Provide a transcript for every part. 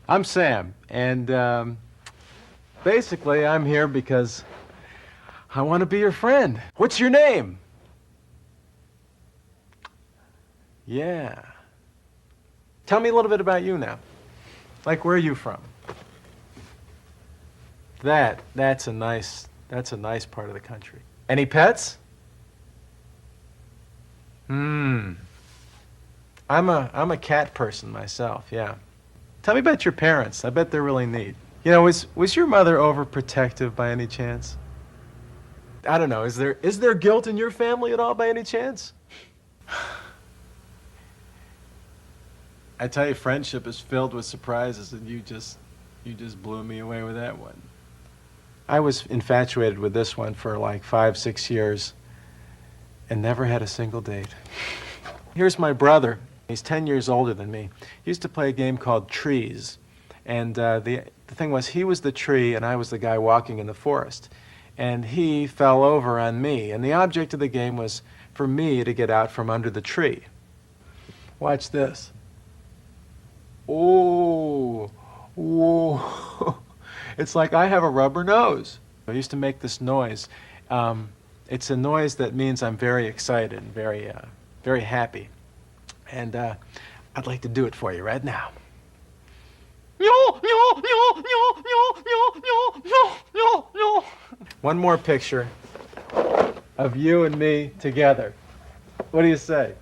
I'm Sam, and basically I'm here because I want to be your friend. What's your name? Yeah. Tell me a little bit about you now. Like, where are you from? That's a nice part of the country. Any pets? I'm a cat person myself, yeah. Tell me about your parents. I bet they're really neat. You know, was your mother overprotective by any chance? I don't know, is there guilt in your family at all by any chance? I tell you, friendship is filled with surprises, and you just blew me away with that one. I was infatuated with this one for like 5-6 years and never had a single date. Here's my brother. He's 10 years older than me. He used to play a game called Trees. And the thing was, he was the tree and I was the guy walking in the forest. And he fell over on me. And the object of the game was for me to get out from under the tree. Watch this. Oh, whoa. It's like I have a rubber nose. I used to make this noise. It's a noise that means I'm very excited and very happy. And I'd like to do it for you right now. One more picture of you and me together. What do you say?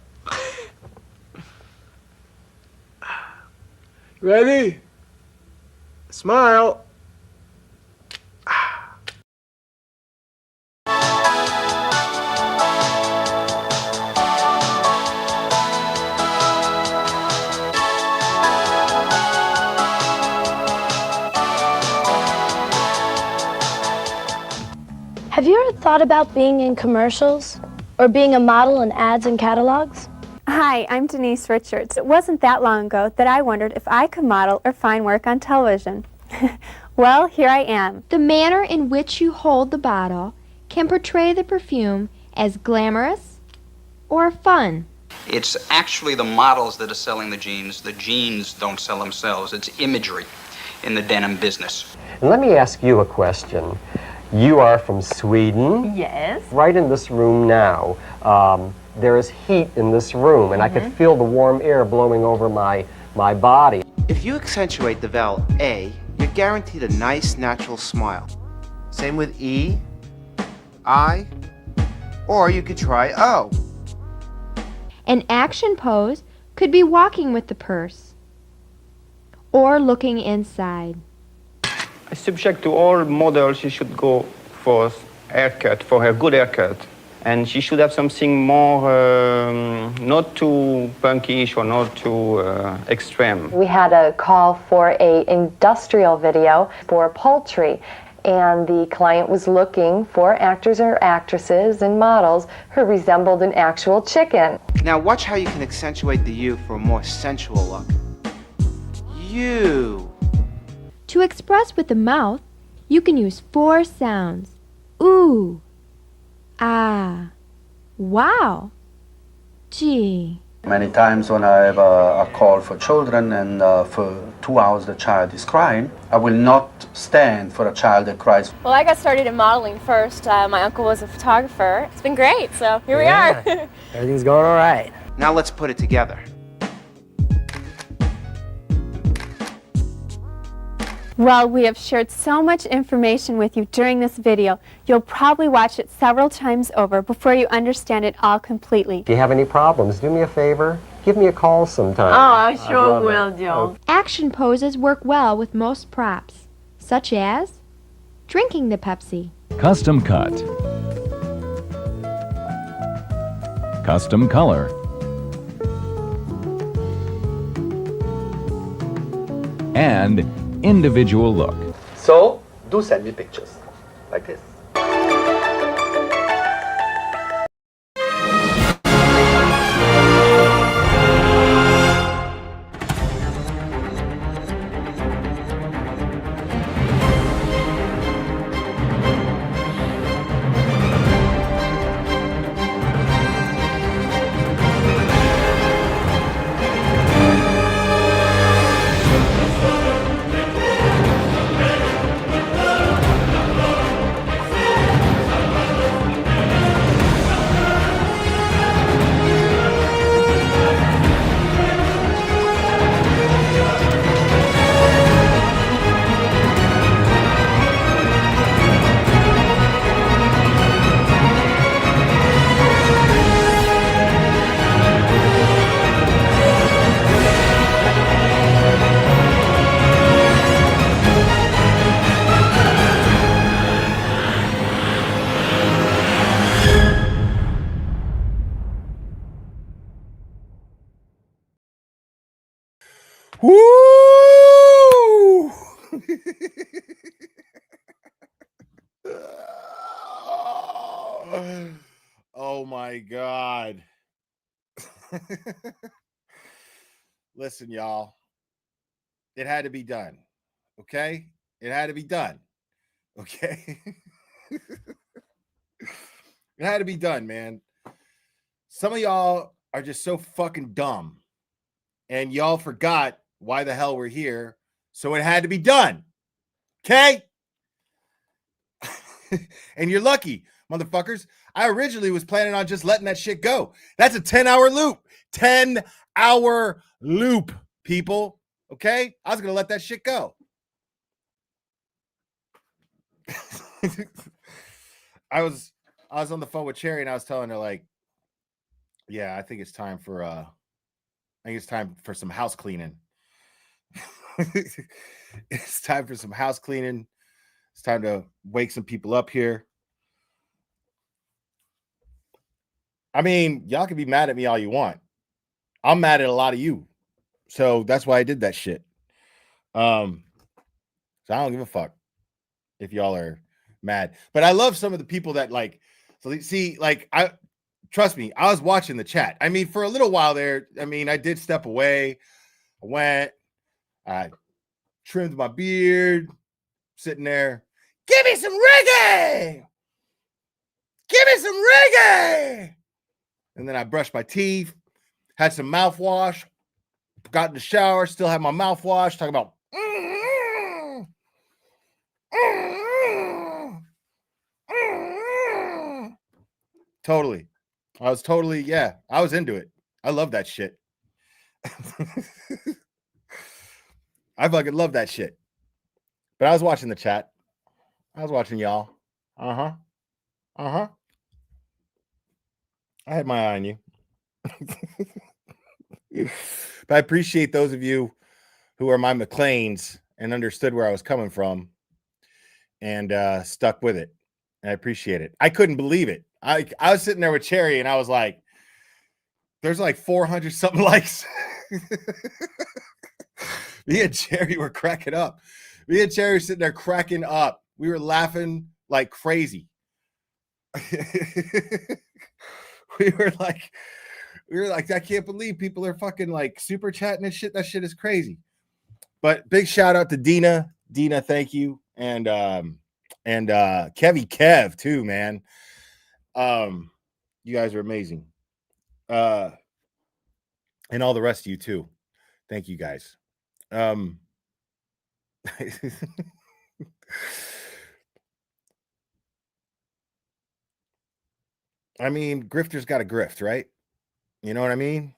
Ready? Smile. Have you ever thought about being in commercials or being a model in ads and catalogs? Hi, I'm Denise Richards. It wasn't that long ago that I wondered if I could model or find work on television. Well, here I am. The manner in which you hold the bottle can portray the perfume as glamorous or fun. It's actually the models that are selling the jeans. The jeans don't sell themselves. It's imagery in the denim business. And let me ask you a question. You are from Sweden. Yes. Right in this room now, there is heat in this room, and I could feel the warm air blowing over my body. If you accentuate the vowel A, you're guaranteed a nice, natural smile. Same with E, I, or you could try O. An action pose could be walking with the purse or looking inside. I subject to all models, she should go for haircut, for her good haircut. And she should have something more, not too punkish or not too extreme. We had a call for an industrial video for poultry, and the client was looking for actors or actresses and models who resembled an actual chicken. Now watch how you can accentuate the U for a more sensual look. You. To express with the mouth, you can use 4 sounds. Ooh, ah, wow, gee. Many times when I have a call for children and for 2 hours the child is crying, I will not stand for a child that cries. Well, I got started in modeling first. My uncle was a photographer. It's been great, so here we are. Everything's going all right. Now let's put it together. Well, we have shared so much information with you during this video, you'll probably watch it several times over before you understand it all completely. If you have any problems, do me a favor, give me a call sometime. Oh, I sure will, Joe. Action poses work well with most props, such as drinking the Pepsi. Custom cut. Custom color. And individual look. So, do send me pictures, like this. Woo! Oh my God. Listen, y'all. It had to be done. Okay? It had to be done. Okay? It had to be done, man. Some of y'all are just so fucking dumb. And y'all forgot why the hell we're here. So it had to be done. Okay? And you're lucky, motherfuckers. I originally was planning on just letting that shit go. That's a 10-hour loop. 10-hour loop, people. Okay? I was going to let that shit go. I was on the phone with Cherry and I was telling her, like, yeah, I think it's time for some house cleaning. It's time for some house cleaning. It's time to wake some people up here. I mean, y'all can be mad at me all you want. I'm mad at a lot of you. So that's why I did that shit. So I don't give a fuck if y'all are mad. But I love some of the people that like, so see, like, trust me, I was watching the chat. I mean, for a little while there, I mean, I did step away. I trimmed my beard, sitting there. Give me some reggae. Give me some reggae. And then I brushed my teeth, had some mouthwash, got in the shower, still had my mouthwash, talking about totally. I was totally, yeah, I was into it. I love that shit. I fucking love that shit. But I was watching the chat. I was watching y'all. Uh-huh. Uh-huh. I had my eye on you. But I appreciate those of you who are my McLeans and understood where I was coming from and stuck with it. I appreciate it. I couldn't believe it. I was sitting there with Cherry and I was like, there's like 400 something likes. Me and Cherry were cracking up. Me and Cherry were sitting there cracking up. We were laughing like crazy. we were like, I can't believe people are fucking like super chatting and shit. That shit is crazy. But big shout out to Dina. Dina, thank you. And Kevy Kev too, man. You guys are amazing. And all the rest of you too. Thank you guys. I mean, grifter's got a grift, right? You know what I mean?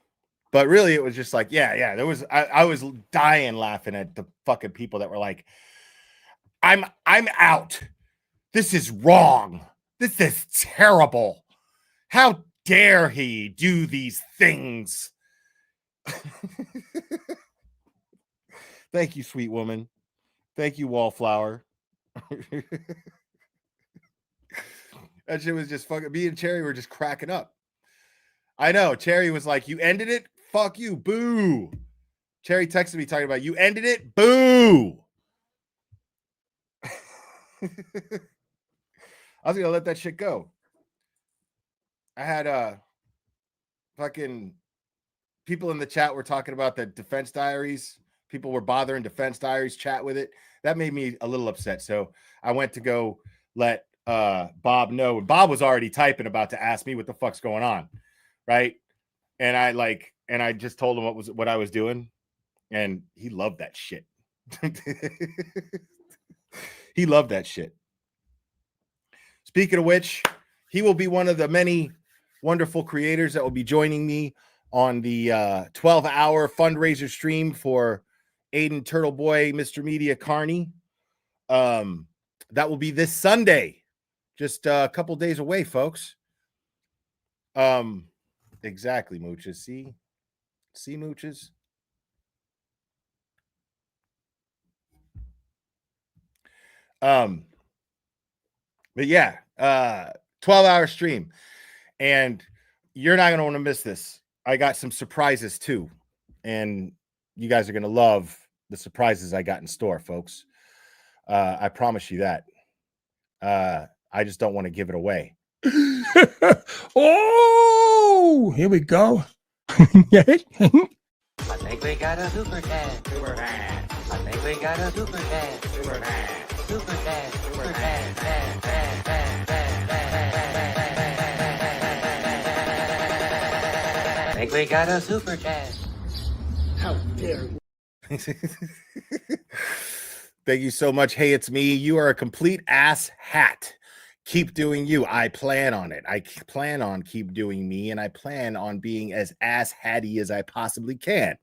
But really, it was just like, yeah. There was I was dying laughing at the fucking people that were like, I'm out. This is wrong. This is terrible. How dare he do these things? Thank you, sweet woman. Thank you, Wallflower. That shit was just fucking, me and Cherry were just cracking up. I know. Cherry was like, you ended it? Fuck you. Boo. Cherry texted me talking about, you ended it? Boo. I was going to let that shit go. I had fucking people in the chat were talking about the Defense Diaries. People were bothering Defense Diaries chat with it. That made me a little upset. So I went to go let Bob know. Bob was already typing about to ask me what the fuck's going on. Right. And I just told him what I was doing. And he loved that shit. He loved that shit. Speaking of which, he will be one of the many wonderful creators that will be joining me on the 12-hour fundraiser stream for Aiden Turtleboy, Mr. Media Carney. That will be this Sunday, just a couple days away, folks. Exactly, Mooches. See, Mooches. But yeah, 12-hour stream, and you're not gonna want to miss this. I got some surprises too, and you guys are going to love the surprises I got in store, folks. I promise you that. I just don't want to give it away. Oh, here we go. Yeah. I think we got a super dad. Super dad. I think we got a super dad. Super dad. Super dad. Super dad. Dad, dad, dad, dad, dad, dad. I think we got a super dad. How dare you? Thank you so much. Hey, it's me. You are a complete ass hat. Keep doing you. I plan on it. I plan on keep doing me, and I plan on being as ass hatty as I possibly can.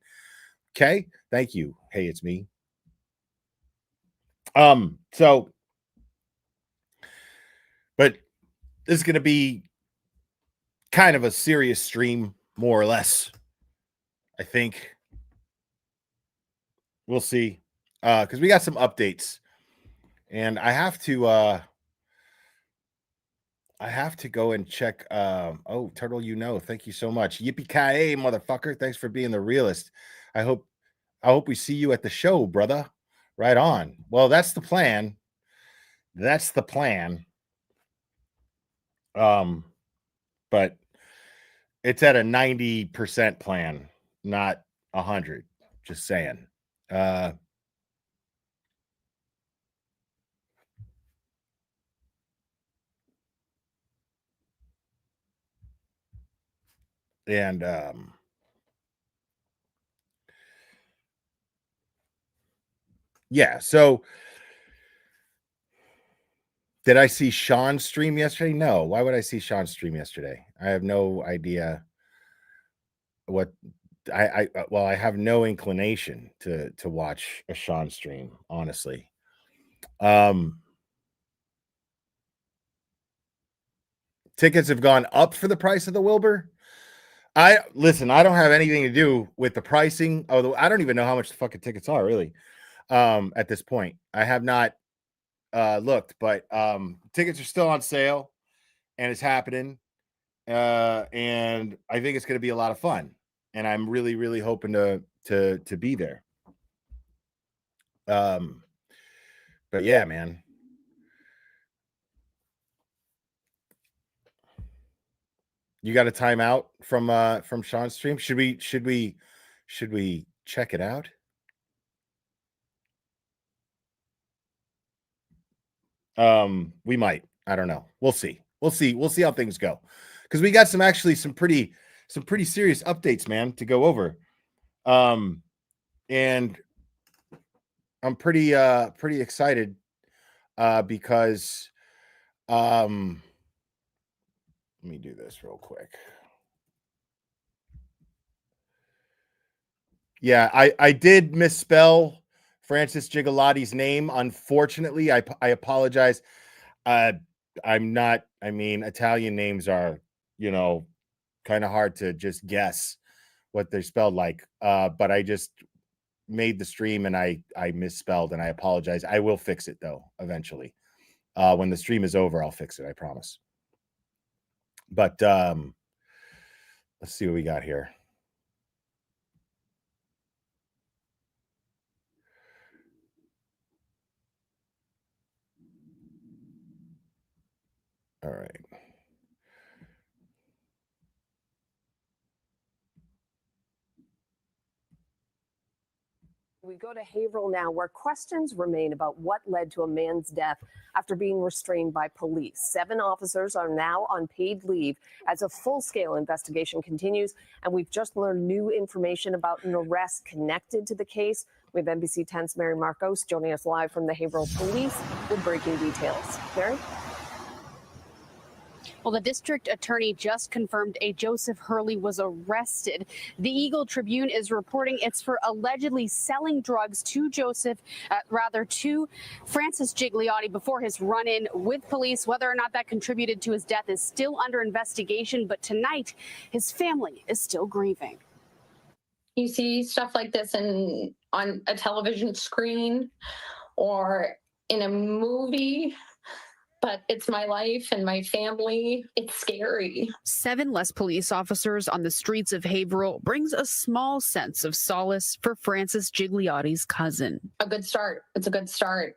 Okay? Thank you. Hey, it's me. So, but this is going to be kind of a serious stream, more or less. I think. We'll see. Because we got some updates. And I have to go and check. Oh, Turtle, thank you so much. Yippee-ki-yay, motherfucker. Thanks for being the realist. I hope we see you at the show, brother. Right on. Well, that's the plan. That's the plan. But it's at a 90% plan, not 100. Just saying. And yeah, so did I see Sean's stream yesterday? No. Why would I see Sean's stream yesterday? I have no idea what I have no inclination to watch a Sean stream, honestly. Tickets have gone up for the price of the Wilbur. I don't have anything to do with the pricing, although I don't even know how much the fucking tickets are really. At this point, I have not looked, but tickets are still on sale and it's happening. And I think it's going to be a lot of fun, and I'm really, really hoping to be there. But yeah, man. You got a timeout from Sean's stream? Should we check it out? We might. I don't know. We'll see. We'll see how things go. Because we got some pretty serious updates, man, to go over. And I'm pretty excited because let me do this real quick. Yeah, I did misspell Francis Giglioti's name. Unfortunately, I apologize. I'm not, Italian names are, kind of hard to just guess what they're spelled like. But I just made the stream and I misspelled, and I apologize. I will fix it though, eventually. When the stream is over, I'll fix it, I promise. But let's see what we got here. All right. We go to Haverhill now, where questions remain about what led to a man's death after being restrained by police. 7 officers are now on paid leave as a full-scale investigation continues, and we've just learned new information about an arrest connected to the case. We have NBC 10's Mary Marcos joining us live from the Haverhill Police with breaking details. Mary? Well, the district attorney just confirmed a Joseph Hurley was arrested. The Eagle Tribune is reporting it's for allegedly selling drugs to to Francis Gigliotti before his run-in with police. Whether or not that contributed to his death is still under investigation, but tonight his family is still grieving. You see stuff like this on a television screen or in a movie, but it's my life and my family. It's scary. 7 less police officers on the streets of Haverhill brings a small sense of solace for Francis Gigliotti's cousin. A good start. It's a good start.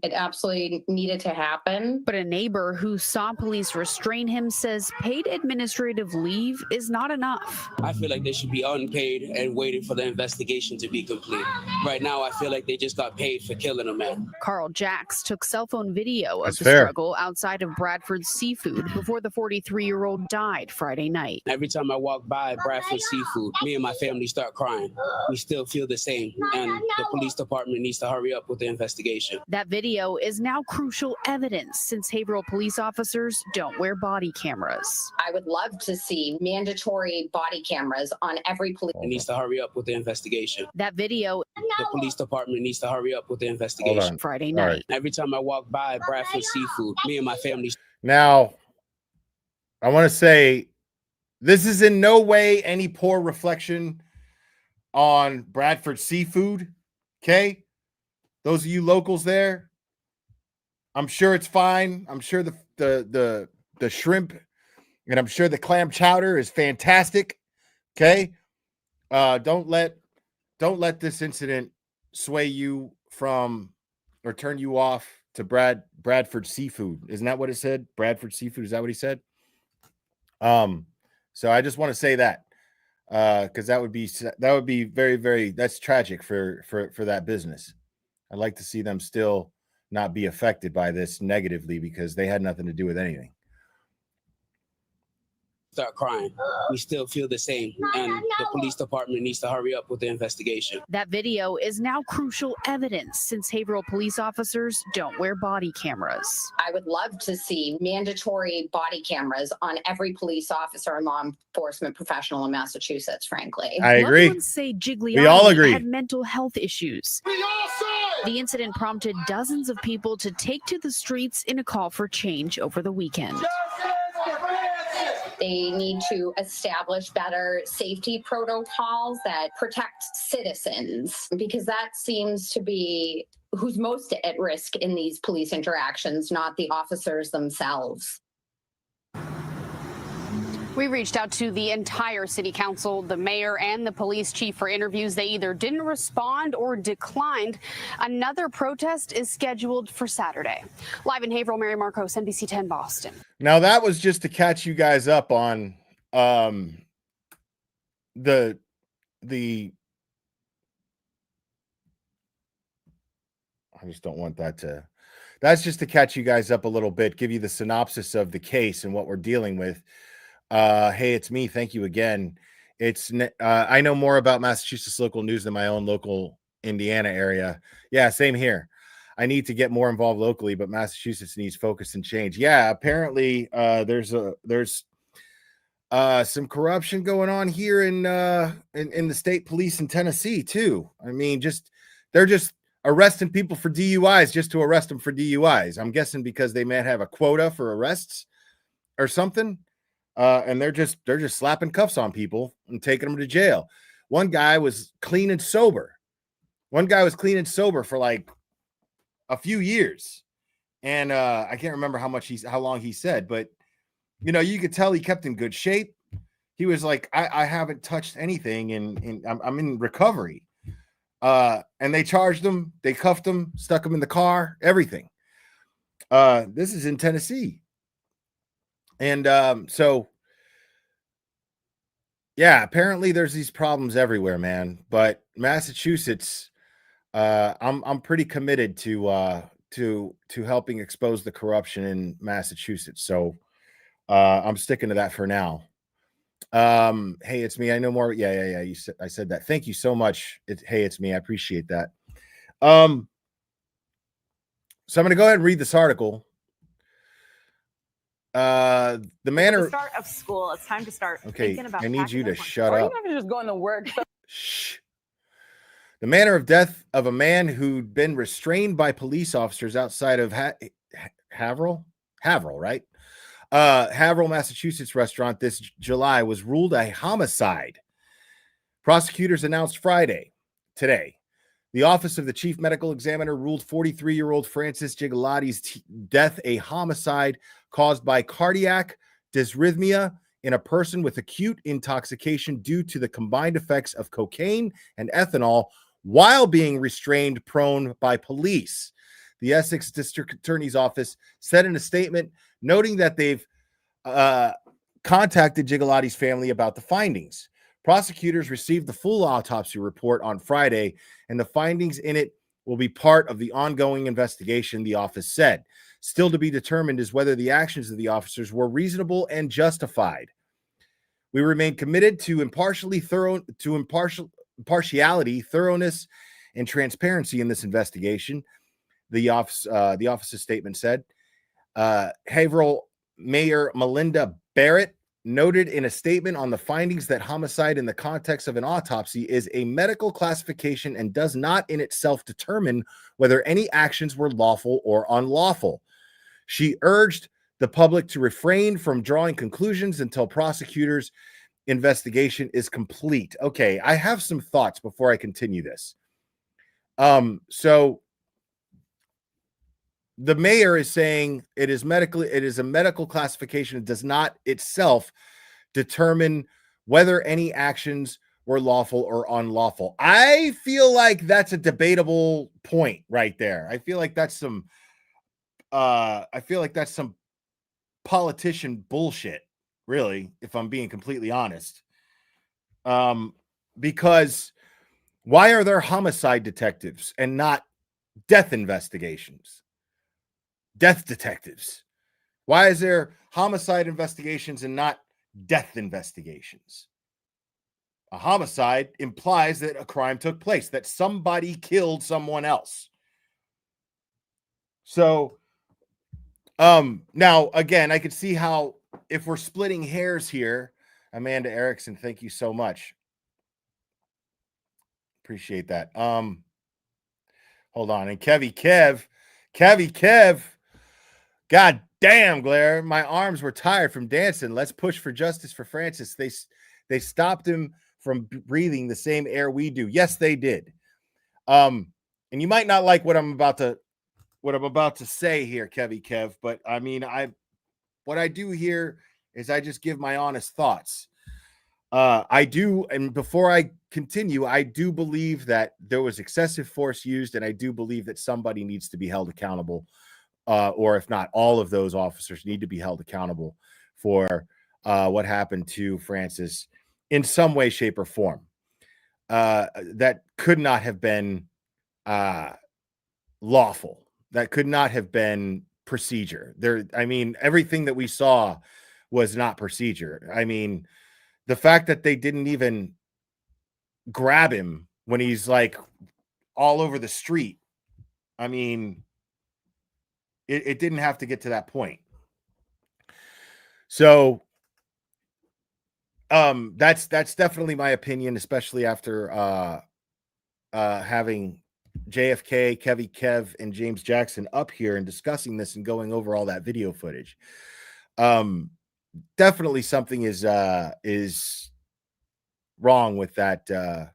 It absolutely needed to happen. But a neighbor who saw police restrain him says paid administrative leave is not enough. I feel like they should be unpaid and waiting for the investigation to be complete. Right now, I feel like they just got paid for killing a man. Carl Jacks took cell phone video of That's the fair. struggle outside of Bradford Seafood before the 43-year-old died Friday night. Every time I walk by Bradford Seafood, me and my family start crying. We still feel the same, and the police department needs to hurry up with the investigation. That video is now crucial evidence since Haverhill police officers don't wear body cameras. I would love to see mandatory body cameras on every police. It needs to hurry up with the investigation. That video, The police department needs to hurry up with the investigation. Friday All night. right. Every time I walk by Bradford Seafood, me and my family. Now, I want to say this is in no way any poor reflection on Bradford Seafood. Okay. Those of you locals there, I'm sure it's fine. I'm sure the shrimp and I'm sure the clam chowder is fantastic. Okay. Don't let this incident sway you from or turn you off to Bradford Seafood. Isn't that what it said? Bradford Seafood. Is that what he said? So I just want to say that because that would be very, very, that's tragic for that business. I'd like to see them still not be affected by this negatively because they had nothing to do with anything. Start crying. We still feel the same, and the police department needs to hurry up with the investigation. That video is now crucial evidence since Haverhill police officers don't wear body cameras. I would love to see mandatory body cameras on every police officer and law enforcement professional in Massachusetts, frankly. I agree. Loved ones say Gigliotti We all agree. had mental health issues. The incident prompted dozens of people to take to the streets in a call for change over the weekend. They need to establish better safety protocols that protect citizens because that seems to be who's most at risk in these police interactions, not the officers themselves. We reached out to the entire city council, the mayor, and the police chief for interviews. They either didn't respond or declined. Another protest is scheduled for Saturday. Live in Haverhill, Mary Marcos, NBC 10 Boston. Now that was just to catch you guys up on the I just don't want that to. That's just to catch you guys up a little bit, give you the synopsis of the case and what we're dealing with. Hey, it's me. Thank you again. It's I know more about Massachusetts local news than my own local Indiana area. Yeah, same here. I need to get more involved locally, but Massachusetts needs focus and change. Yeah, apparently there's some corruption going on here in the state police in Tennessee too. I mean, they're just arresting people for DUIs just to arrest them for DUIs. I'm guessing because they might have a quota for arrests or something. And they're just slapping cuffs on people and taking them to jail. One guy was clean and sober. For like a few years. And I can't remember how long he said, but you know, you could tell he kept in good shape. He was like, I haven't touched anything and I'm in recovery. And they charged him, they cuffed him, stuck him in the car, everything. This is in Tennessee. And so yeah, apparently there's these problems everywhere, man. But Massachusetts, I'm pretty committed to helping expose the corruption in Massachusetts. So I'm sticking to that for now. Hey, it's me. I know more. Yeah. I said that. Thank you so much. Hey, it's me. I appreciate that. So I'm going to go ahead and read this article. The manner the start of school. It's time to start thinking about. I need you to shut or up. even just going to work. Shh. The manner of death of a man who'd been restrained by police officers outside of Haverhill, right? Haverhill, Massachusetts restaurant this July was ruled a homicide. Prosecutors announced today, The Office of the Chief Medical Examiner ruled 43-year-old Francis Gigliotti death a homicide caused by cardiac dysrhythmia in a person with acute intoxication due to the combined effects of cocaine and ethanol while being restrained prone by police. The Essex District Attorney's Office said in a statement noting that they've contacted Gigliotti's family about the findings. Prosecutors received the full autopsy report on Friday, and the findings in it will be part of the ongoing investigation, the office said. Still to be determined is whether the actions of the officers were reasonable and justified. We remain committed to impartiality, thoroughness, and transparency in this investigation, the office's statement said. Haverhill Mayor Melinda Barrett noted in a statement on the findings that homicide in the context of an autopsy is a medical classification and does not in itself determine whether any actions were lawful or unlawful. She urged the public to refrain from drawing conclusions until prosecutors' investigation is complete. Okay, I have some thoughts before I continue this. So the mayor is saying it is a medical classification. It does not itself determine whether any actions were lawful or unlawful. I feel like that's a debatable point right there. I feel like that's some politician bullshit, really, if I'm being completely honest. Because why are there homicide detectives and not death investigations? Death detectives. Why is there homicide investigations and not death investigations? A homicide implies that a crime took place, that somebody killed someone else. So, now again, I could see how if we're splitting hairs here, Amanda Erickson, thank you so much. Appreciate that. Hold on. And Kevy Kev. God damn, Blair. My arms were tired from dancing. Let's push for justice for Francis. They stopped him from breathing the same air we do. Yes, they did. And you might not like what I'm about to say here, Kevy Kev, but I mean, what I do here is I just give my honest thoughts. I do, and before I continue, I do believe that there was excessive force used, and I do believe that somebody needs to be held accountable. Or if not, all of those officers need to be held accountable for what happened to Francis in some way, shape, or form. That could not have been lawful. That could not have been procedure. I mean, everything that we saw was not procedure. I mean, the fact that they didn't even grab him when he's like all over the street. I mean, it didn't have to get to that point. So that's definitely my opinion, especially after having JFK, Kevy Kev, and James Jackson up here and discussing this and going over all that video footage. Definitely something is wrong with that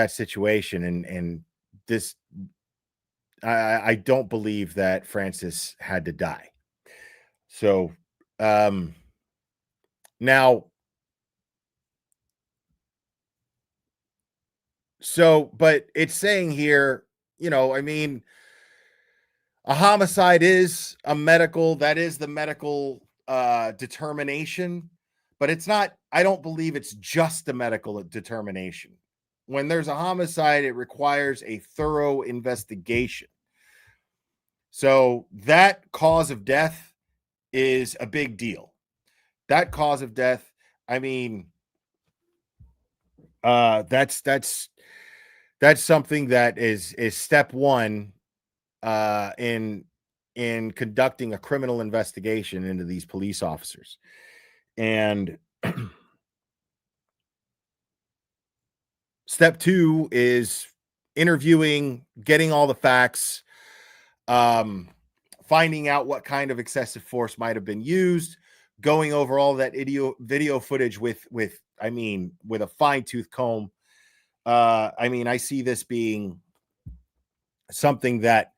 situation, and this I don't believe that Francis had to die. So now, but it's saying here, I mean, a homicide is the medical determination, but it's not, I don't believe it's just a medical determination. When there's a homicide, it requires a thorough investigation. So that cause of death is a big deal. That cause of death, I mean, that's something that is step one in conducting a criminal investigation into these police officers. And step two is interviewing, getting all the facts, finding out what kind of excessive force might have been used, going over all that video footage with a fine-tooth comb, I mean, I see this being something that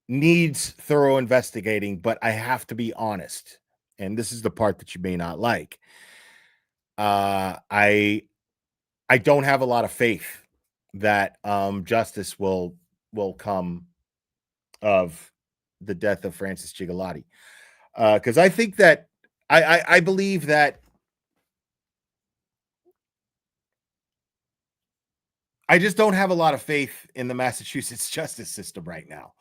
needs thorough investigating, but I have to be honest, and this is the part that you may not like. I don't have a lot of faith that justice will come of the death of Francis Gigliotti, because I think that I believe that I just don't have a lot of faith in the Massachusetts justice system right now.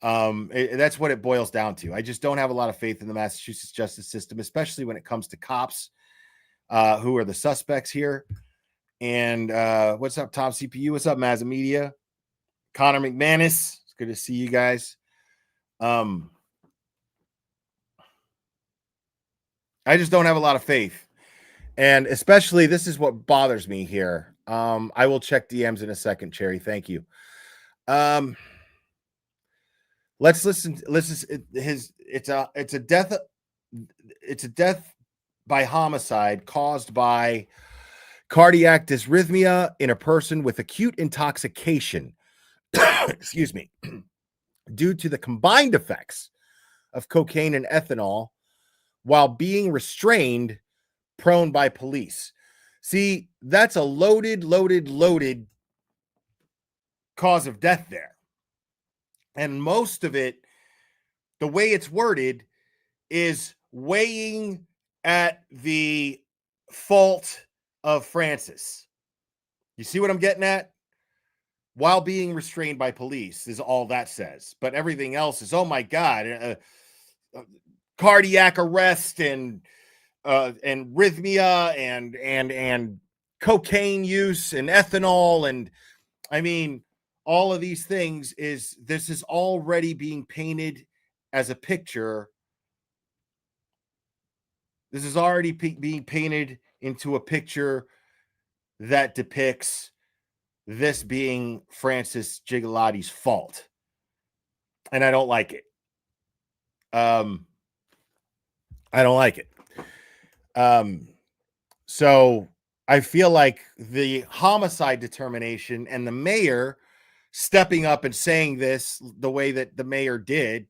That's what it boils down to. I just don't have a lot of faith in the Massachusetts justice system, especially when it comes to cops, who are the suspects here. And what's up, Tom CPU? What's up, Mazza Media? Connor McManus. It's good to see you guys. I just don't have a lot of faith. And especially, this is what bothers me here. I will check DMs in a second, Cherry. Thank you. Let's listen. It's a death by homicide caused by cardiac dysrhythmia in a person with acute intoxication. Excuse me. Due to the combined effects of cocaine and ethanol while being restrained, prone by police. See, that's a loaded cause of death there. And most of it, the way it's worded, is weighing at the fault of Francis. You see what I'm getting at? While being restrained by police is all that says. But everything else is, oh my God, cardiac arrest and rhythmia and cocaine use and ethanol. And I mean, all of these things this is already being painted as a picture. This is already being painted into a picture that depicts this being Francis Giglotti's fault. And I don't like it. I don't like it. So I feel like the homicide determination and the mayor stepping up and saying this the way that the mayor did,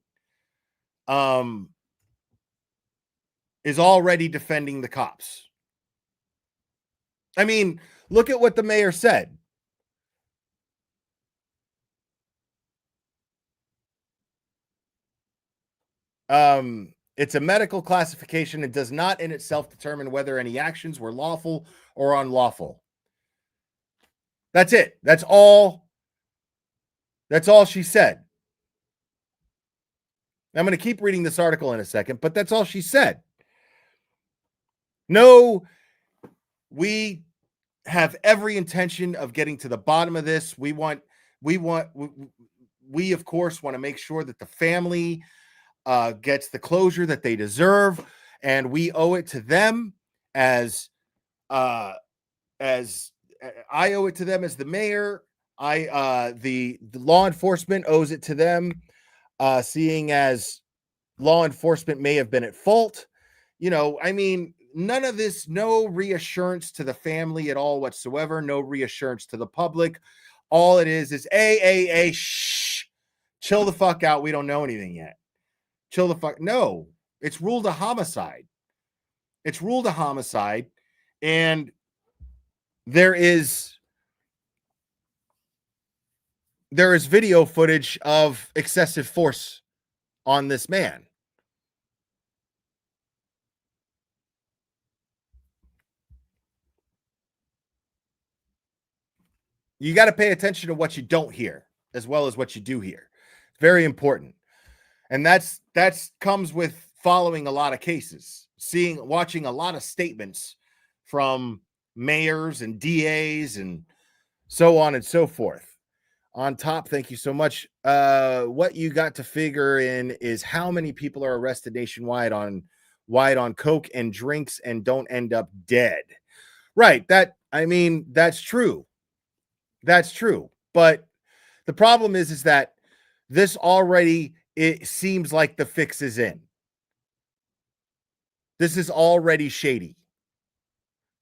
is already defending the cops. I mean, look at what the mayor said. It's a medical classification. It does not in itself determine whether any actions were lawful or unlawful. That's it. That's all she said. I'm going to keep reading this article in a second, but that's all she said. No, we have every intention of getting to the bottom of this. We of course want to make sure that the family gets the closure that they deserve, and we owe it to them as I owe it to them as the mayor. The law enforcement owes it to them, seeing as law enforcement may have been at fault. You know, I mean, none of this, no reassurance to the family at all whatsoever, no reassurance to the public. All it is shh, chill the fuck out. We don't know anything yet. Chill the fuck. No, it's ruled a homicide. It's ruled a homicide, and there is video footage of excessive force on this man. You got to pay attention to what you don't hear as well as what you do hear. Very important. And that's comes with following a lot of cases, watching a lot of statements from mayors and DAs and so on and so forth. On top, thank you so much. What you got to figure in is how many people are arrested nationwide on coke and drinks and don't end up dead. Right. That's true. That's true. But the problem is that this already, it seems like the fix is in. This is already shady.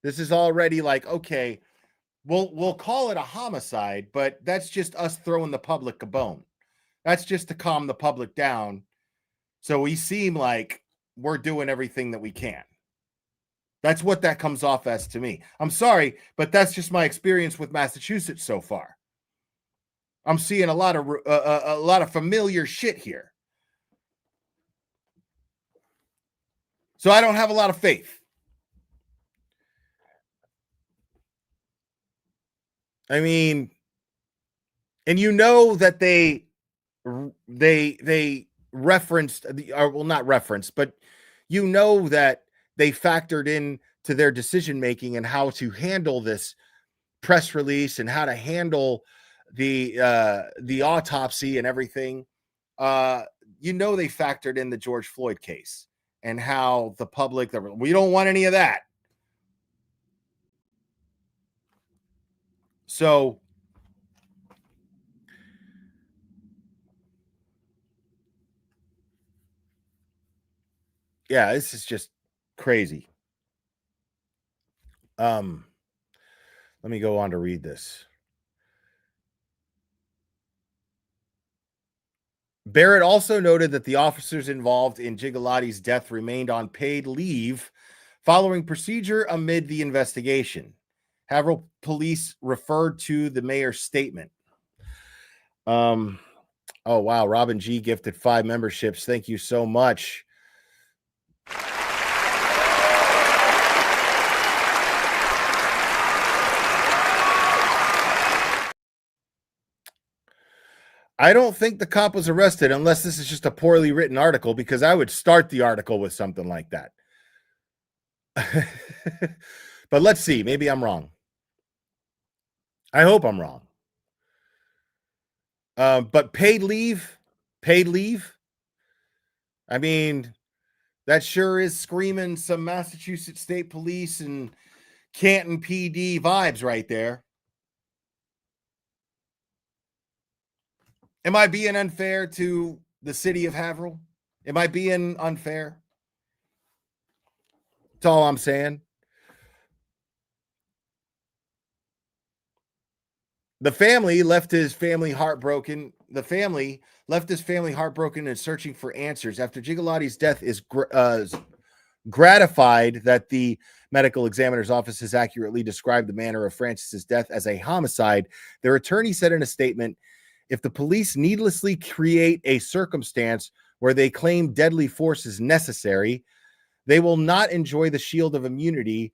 This is already like, okay, we'll call it a homicide, but that's just us throwing the public a bone. That's just to calm the public down. So we seem like we're doing everything that we can. That's what that comes off as to me. I'm sorry, but that's just my experience with Massachusetts so far. I'm seeing a lot of familiar shit here. So I don't have a lot of faith. I mean, and you know that they referenced, or well, not referenced, but you know that they factored in to their decision making and how to handle this press release and how to handle the autopsy and everything. You know, they factored in the George Floyd case and how the public, we don't want any of that. So yeah, this is just crazy. Let me go on to read this. Barrett also noted that the officers involved in Giglioti's death remained on paid leave following procedure amid the investigation. Haverhill police referred to the mayor's statement. Oh wow, Robin G gifted 5 memberships. Thank you so much. I don't think the cop was arrested unless this is just a poorly written article, because I would start the article with something like that. But let's see. Maybe I'm wrong. I hope I'm wrong. But paid leave. I mean, that sure is screaming some Massachusetts State Police and Canton PD vibes right there. Am I being unfair to the city of Haverhill? Am I being unfair? That's all I'm saying. The family left his family heartbroken. The family left his family heartbroken and searching for answers. After Giglioti's death is gratified that the medical examiner's office has accurately described the manner of Francis's death as a homicide, their attorney said in a statement, if the police needlessly create a circumstance where they claim deadly force is necessary, they will not enjoy the shield of immunity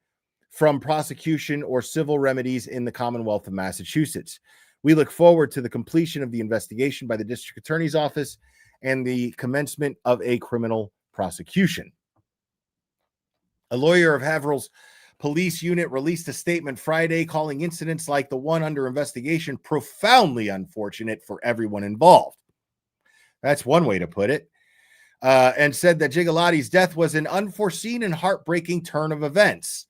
from prosecution or civil remedies in the Commonwealth of Massachusetts. We look forward to the completion of the investigation by the district attorney's office and the commencement of a criminal prosecution. A lawyer of Haverhill's police unit released a statement Friday calling incidents like the one under investigation profoundly unfortunate for everyone involved. That's one way to put it. And said that Giglioti's death was an unforeseen and heartbreaking turn of events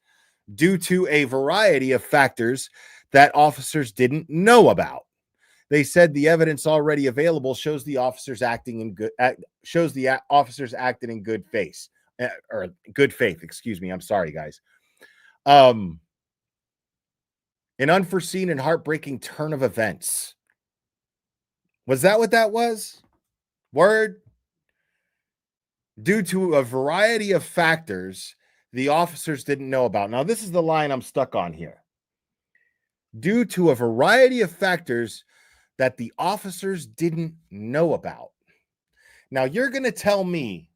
due to a variety of factors that officers didn't know about. They said the evidence already available shows the officers acting in good faith. Or good faith, excuse me. I'm sorry, guys. An unforeseen and heartbreaking turn of events. Was that what that was? Word? Due to a variety of factors the officers didn't know about. Now, this is the line I'm stuck on here. Due to a variety of factors that the officers didn't know about. Now, you're going to tell me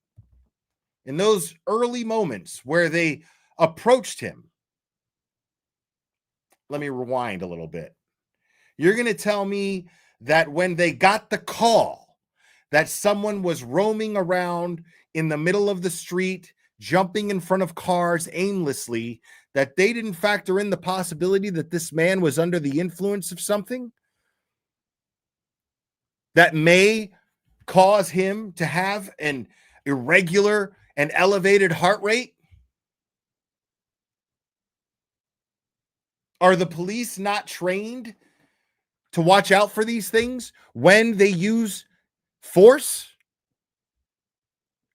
in those early moments where they approached him, let me rewind a little bit. You're going to tell me that when they got the call that someone was roaming around in the middle of the street, jumping in front of cars aimlessly, that they didn't factor in the possibility that this man was under the influence of something that may cause him to have an irregular and elevated heart rate? Are the police not trained to watch out for these things when they use force?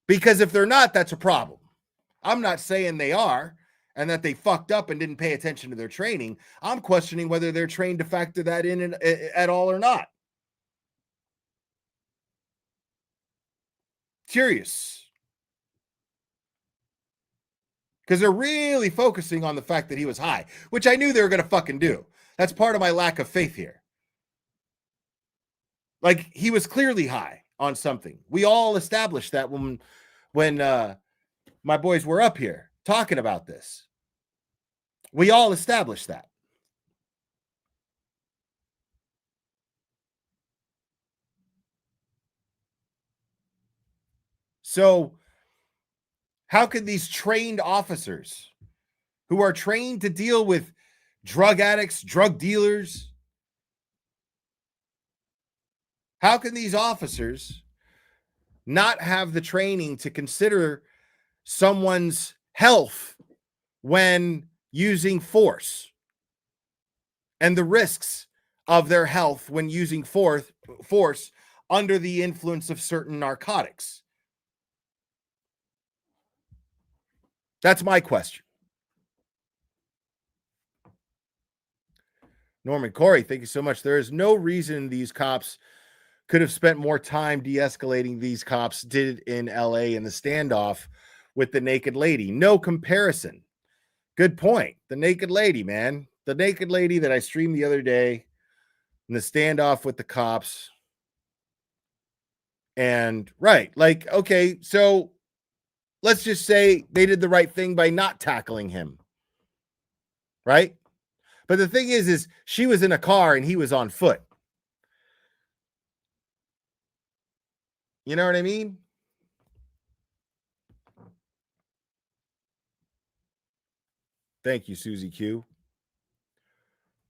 Because if they're not, that's a problem. I'm not saying they are. and that they fucked up and didn't pay attention to their training. I'm questioning whether they're trained to factor that in at all or not. Curious. Because they're really focusing on the fact that he was high, which I knew they were going to fucking do. That's part of my lack of faith here. Like, he was clearly high on something. We all established that when my boys were up here talking about this. We all established that. So, how could these trained officers who are trained to deal with drug addicts, drug dealers, how can these officers not have the training to consider someone's health when using force and the risks of their health when using force under the influence of certain narcotics? That's my question. Norman Corey, thank you so much. There is no reason these cops could have spent more time de-escalating these cops did in LA in the standoff with the naked lady. No comparison. Good point. The naked lady, man. The naked lady that I streamed the other day in the standoff with the cops. And right, like, okay, so let's just say they did the right thing by not tackling him. Right? But the thing is she was in a car and he was on foot. You know what I mean? Thank you, Susie Q.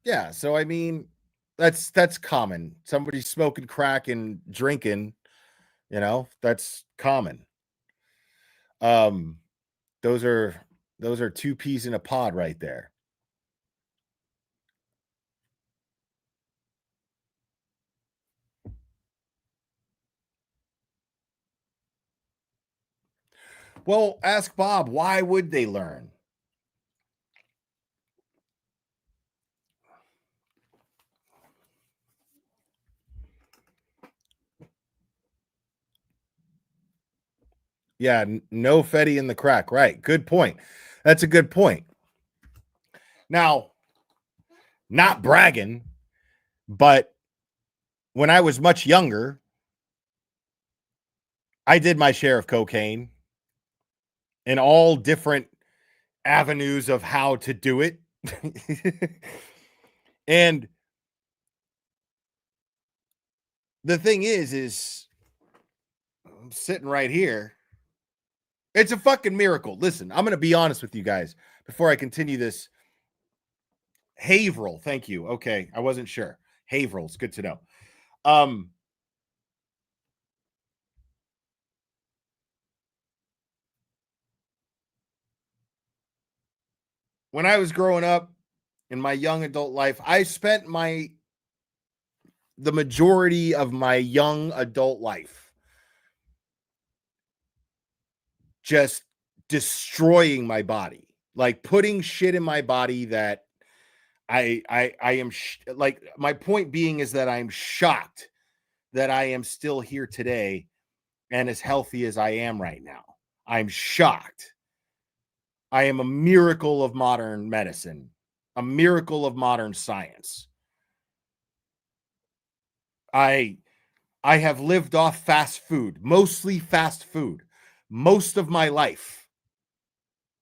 Yeah, so I mean, that's common. Somebody smoking crack and drinking, you know, that's common. Those are two peas in a pod right there. Well, ask Bob, why would they learn? Yeah, no Fetty in the crack. Right. Good point. That's a good point. Now, not bragging, but when I was much younger, I did my share of cocaine in all different avenues of how to do it. And the thing is I'm sitting right here. It's a fucking miracle. Listen, I'm going to be honest with you guys before I continue this. Haverhill, thank you. Okay, I wasn't sure. Haverhill's good to know. When I was growing up in my young adult life, I spent the majority of my young adult life just destroying my body, like putting shit in my body that I am like, my point being is that I'm shocked that I am still here today and as healthy as I am right now. I'm shocked. I am a miracle of modern medicine, a miracle of modern science. I have lived off fast food, mostly fast food, most of my life.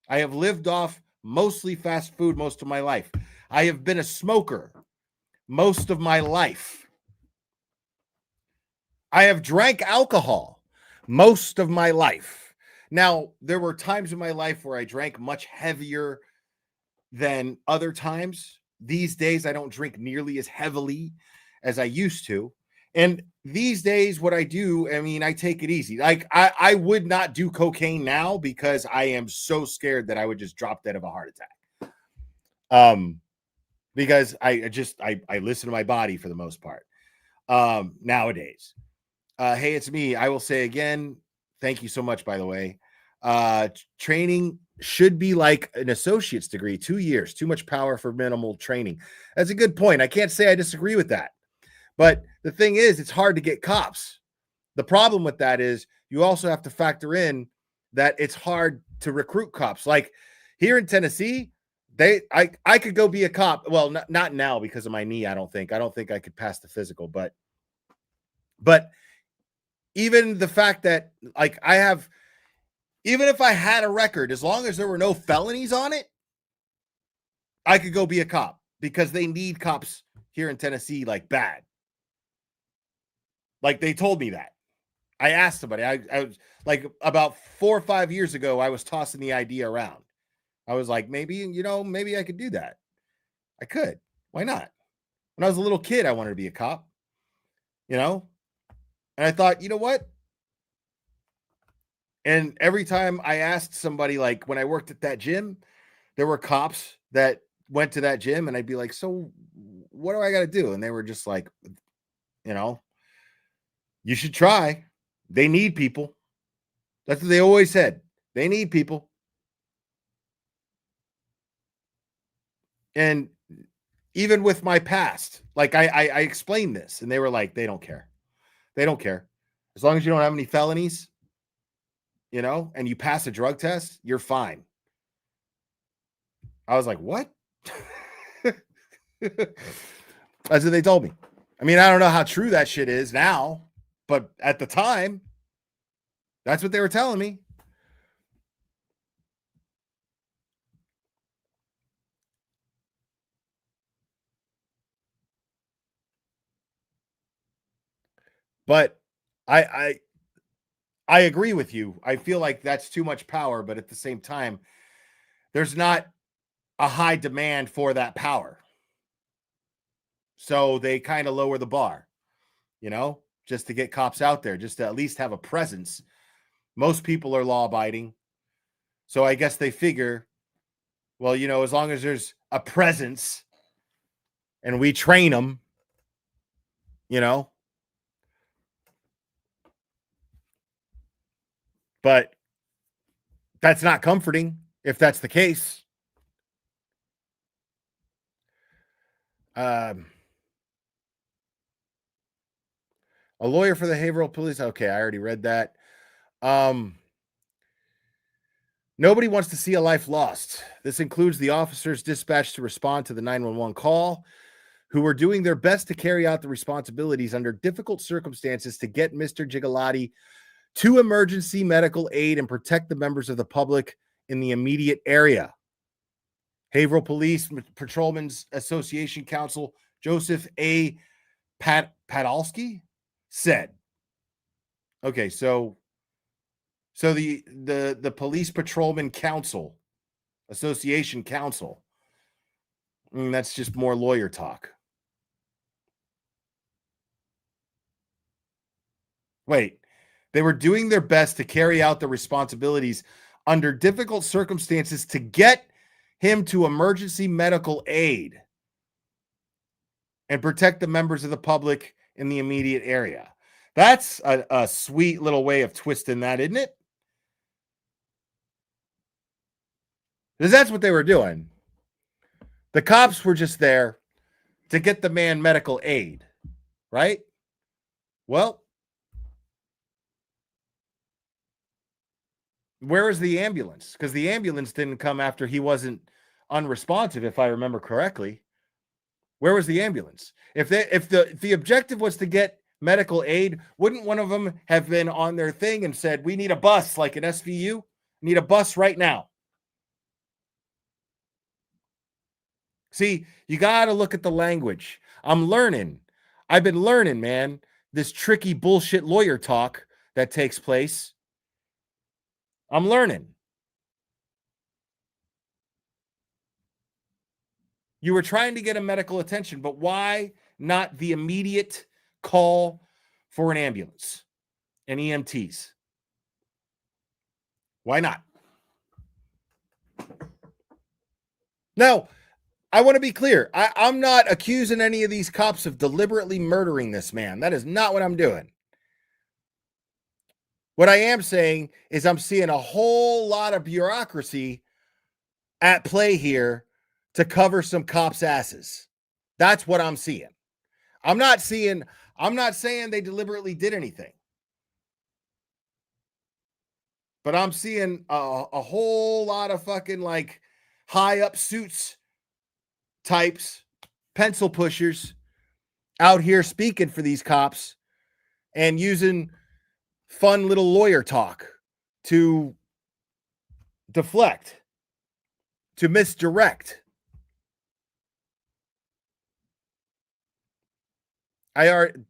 I have lived off mostly fast food most of my life. I have been a smoker most of my life. I have drank alcohol most of my life. Now, there were times in my life where I drank much heavier than other times. These days, I don't drink nearly as heavily as I used to. And these days, what I do, I mean, I take it easy. Like, I would not do cocaine now because I am so scared that I would just drop dead of a heart attack. Because I listen to my body for the most part nowadays. Hey, it's me. I will say again, thank you so much, by the way. Training should be like an associate's degree, 2 years, too much power for minimal training. That's a good point. I can't say I disagree with that. But the thing is, it's hard to get cops. The problem with that is you also have to factor in that it's hard to recruit cops. Like here in Tennessee, I could go be a cop. Well, not now because of my knee. I don't think I could pass the physical, but even the fact that like even if I had a record, as long as there were no felonies on it, I could go be a cop because they need cops here in Tennessee like bad. Like they told me that. I asked somebody. I was like about 4 or 5 years ago, I was tossing the idea around. I was like, maybe I could do that. I could. Why not? When I was a little kid, I wanted to be a cop. And I thought, you know what? And every time I asked somebody, like when I worked at that gym, there were cops that went to that gym and I'd be like, so what do I got to do? And they were just like, you should try. They need people. That's what they always said. They need people. And even with my past, like I explained this and they were like, they don't care. They don't care. As long as you don't have any felonies, and you pass a drug test, you're fine. I was like, what? That's what they told me. I mean, I don't know how true that shit is now, but at the time, that's what they were telling me. But I agree with you. I feel like that's too much power, but at the same time, there's not a high demand for that power. So they kind of lower the bar, just to get cops out there, just to at least have a presence. Most people are law abiding. So I guess they figure, well, as long as there's a presence and we train them, but that's not comforting if that's the case. A lawyer for the behavioral police. Okay, I already read that. Nobody wants to see a life lost. This includes the officers dispatched to respond to the 911 call, who were doing their best to carry out the responsibilities under difficult circumstances to get Mr. Gigliotti to emergency medical aid and protect the members of the public in the immediate area. Haverhill Police Patrolmen's Association Counsel Joseph A. Padolsky said, okay, so the Police Patrolman Council, Association Council, that's just more lawyer talk. Wait, they were doing their best to carry out the responsibilities under difficult circumstances to get him to emergency medical aid and protect the members of the public in the immediate area. That's a sweet little way of twisting that, isn't it? Because that's what they were doing. The cops were just there to get the man medical aid, right? Well, where is the ambulance? Because the ambulance didn't come after he wasn't unresponsive, if I remember correctly. Where was the ambulance? If the objective was to get medical aid, wouldn't one of them have been on their thing and said, we need a bus like an SVU? Need a bus right now. See, you got to look at the language. I'm learning. I've been learning, man, this tricky bullshit lawyer talk that takes place. I'm learning. You were trying to get a medical attention, but why not the immediate call for an ambulance and EMTs? Why not? Now, I want to be clear. I'm not accusing any of these cops of deliberately murdering this man. That is not what I'm doing. What I am saying is I'm seeing a whole lot of bureaucracy at play here to cover some cops' asses. That's what I'm seeing. I'm not saying they deliberately did anything. But I'm seeing a whole lot of fucking like high up suits types, pencil pushers out here speaking for these cops and using fun little lawyer talk to deflect, to misdirect.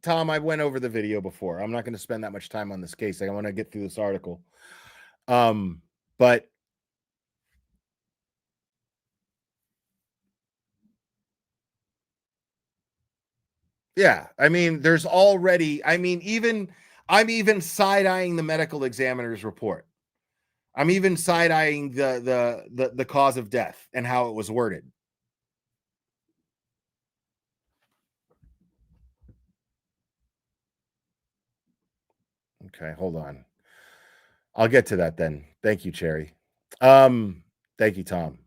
Tom, I went over the video before. I'm not going to spend that much time on this case. I want to get through this article. But yeah, I mean, there's already, I'm even side-eyeing the medical examiner's report. I'm even side-eyeing the cause of death and how it was worded. Okay, hold on. I'll get to that then. Thank you, Cherry. Thank you, Tom.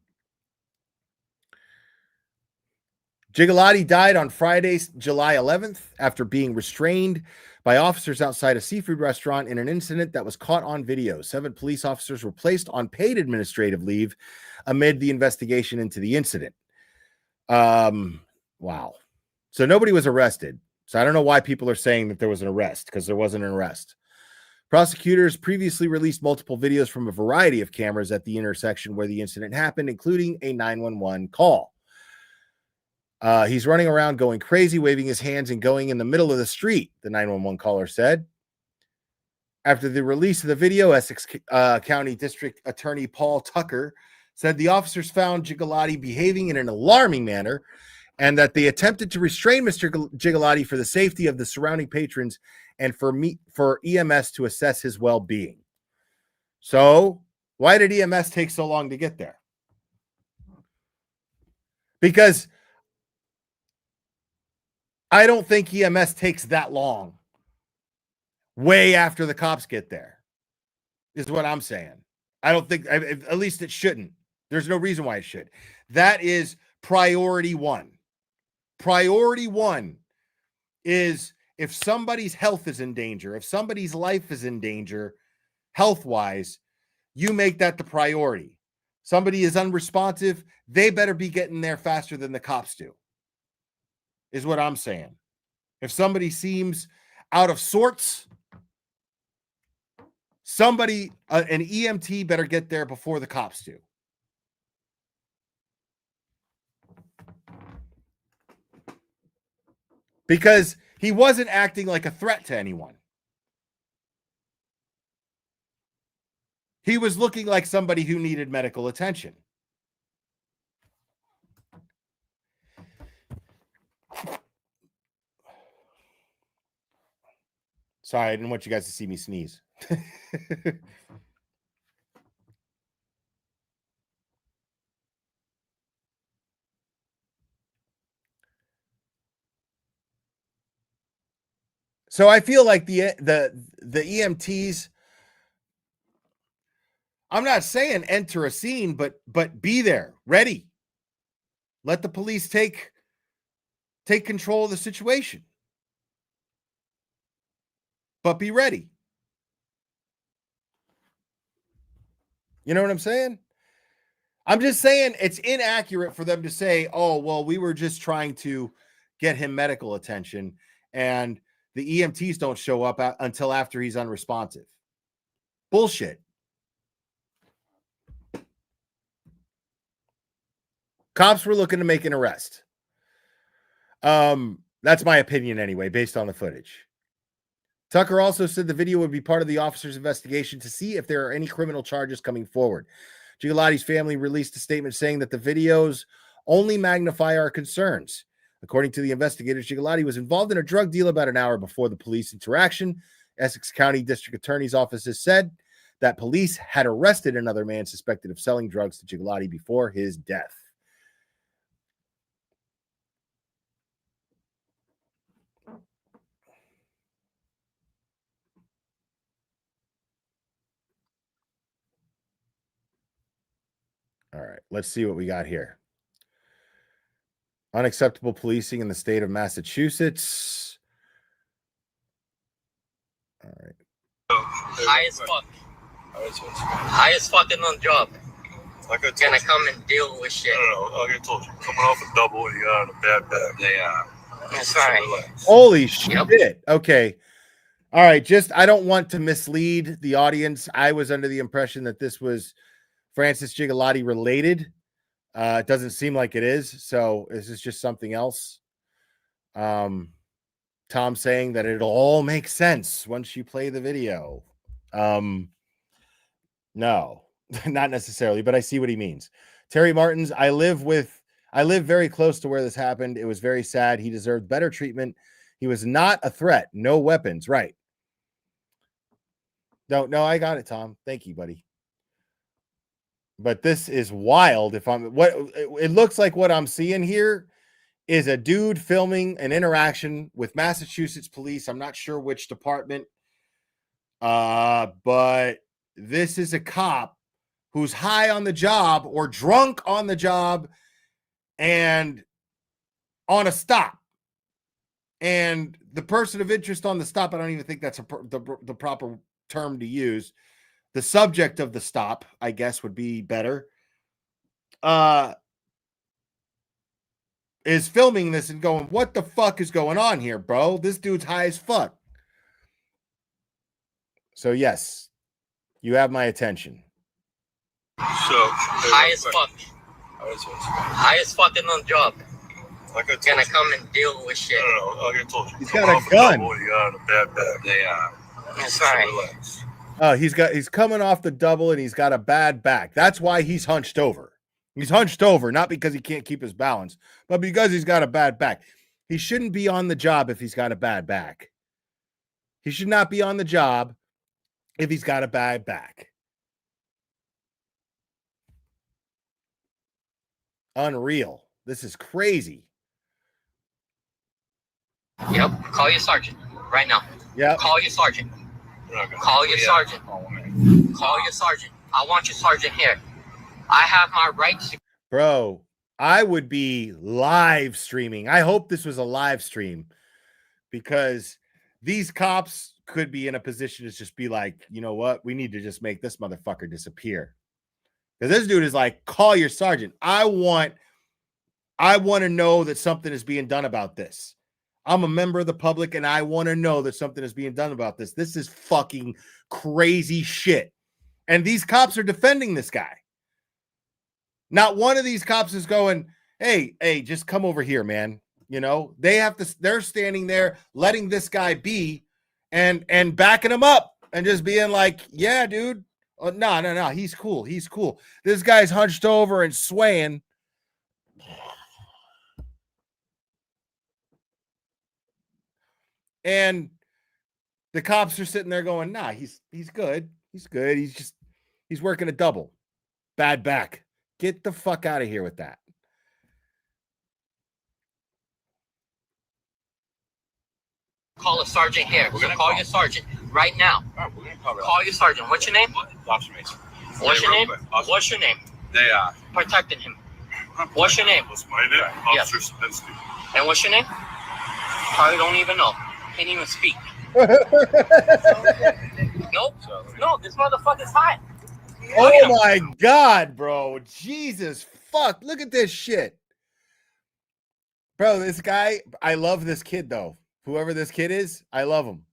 Gigliotti died on Friday, July 11th, after being restrained by officers outside a seafood restaurant in an incident that was caught on video. 7 police officers were placed on paid administrative leave amid the investigation into the incident. Wow. So nobody was arrested. So I don't know why people are saying that there was an arrest, because there wasn't an arrest. Prosecutors previously released multiple videos from a variety of cameras at the intersection where the incident happened, including a 911 call. He's running around going crazy, waving his hands and going in the middle of the street, the 911 caller said. After the release of the video, Essex County District Attorney Paul Tucker said the officers found Gigliotti behaving in an alarming manner and that they attempted to restrain Mr. Gigliotti for the safety of the surrounding patrons and for EMS to assess his well-being. So, why did EMS take so long to get there? Because I don't think EMS takes that long. Way after the cops get there, is what I'm saying. I don't think, at least it shouldn't. There's no reason why it should. That is priority one. Priority one is if somebody's health is in danger, if somebody's life is in danger, health-wise, you make that the priority. Somebody is unresponsive, they better be getting there faster than the cops do, is what I'm saying. If somebody seems out of sorts, somebody, an EMT better get there before the cops do. Because he wasn't acting like a threat to anyone. He was looking like somebody who needed medical attention. Sorry, I didn't want you guys to see me sneeze. So I feel like the EMTs, I'm not saying enter a scene, but be there, ready. Let the police take control of the situation. But be ready. You know what I'm saying? I'm just saying it's inaccurate for them to say, oh, well, we were just trying to get him medical attention and the EMTs don't show up until after he's unresponsive. Bullshit. Cops were looking to make an arrest. That's my opinion anyway, based on the footage. Tucker also said the video would be part of the officer's investigation to see if there are any criminal charges coming forward. Gigliotti's family released a statement saying that the videos only magnify our concerns. According to the investigators, Gigliotti was involved in a drug deal about an hour before the police interaction. Essex County District Attorney's Office has said that police had arrested another man suspected of selling drugs to Gigliotti before his death. All right, let's see what we got here. Unacceptable policing in the state of Massachusetts. All right. High as fuck. High as fucking on job. Like I told gonna come and deal with shit. No, like I told you, coming off a double, you got a bad bag. Yeah. That's right. Holy shit. Okay. All right. Just, I don't want to mislead the audience. I was under the impression that this was Francis Gigliotti related. It doesn't seem like it is. So this is just something else. Tom saying that it'll all make sense once you play the video. No, not necessarily, but I see what he means. Terry Martins, I live very close to where this happened. It was very sad. He deserved better treatment. He was not a threat. No weapons. Right. No, I got it, Tom. Thank you, buddy. But this is wild. It looks like what I'm seeing here is a dude filming an interaction with Massachusetts police. I'm not sure which department. But this is a cop who's high on the job or drunk on the job and on a stop. And the person of interest on the stop, I don't even think that's the proper term to use. The subject of the stop, I guess, would be better. Is filming this and going, what the fuck is going on here, bro? This dude's high as fuck. So, yes, you have my attention. So, high as fuck. High as fucking on job. Like I told gonna come and deal with shit. No, like I told you. He's got a gun. You got a bad bag. Yeah. That's right. He's coming off the double and he's got a bad back. That's why he's hunched over. He's hunched over, not because he can't keep his balance, but because he's got a bad back. He shouldn't be on the job if he's got a bad back. He should not be on the job if he's got a bad back. Unreal. This is crazy. Yep. Call your sergeant right now. Yep. Call your sergeant. Call your sergeant. Call your sergeant. I want your sergeant here. I have my rights. Bro, I would be live streaming. I hope this was a live stream because these cops could be in a position to just be like, you know what? We need to just make this motherfucker disappear. Because this dude is like, call your sergeant. I want to know that something is being done about this. I'm a member of the public and I want to know that something is being done about this. This is fucking crazy shit. And these cops are defending this guy. Not one of these cops is going, hey, just come over here, man. You know, they're standing there letting this guy be and backing him up and just being like, yeah, dude. No. He's cool. He's cool. This guy's hunched over and swaying. And the cops are sitting there going, nah, he's good. He's good. He's working a double. Bad back. Get the fuck out of here with that. Call a sergeant here. So call your sergeant right now. Call your sergeant. What's your name? Officer Mason. What's your name? What's your name? They are protecting him. What's your name? What's my name? Officer Spensky. And what's your name? Probably don't even know. Can't even speak. Nope. No, this motherfucker's hot. Oh my God, bro. Jesus fuck. Look at this shit. Bro, this guy, I love this kid though. Whoever this kid is, I love him.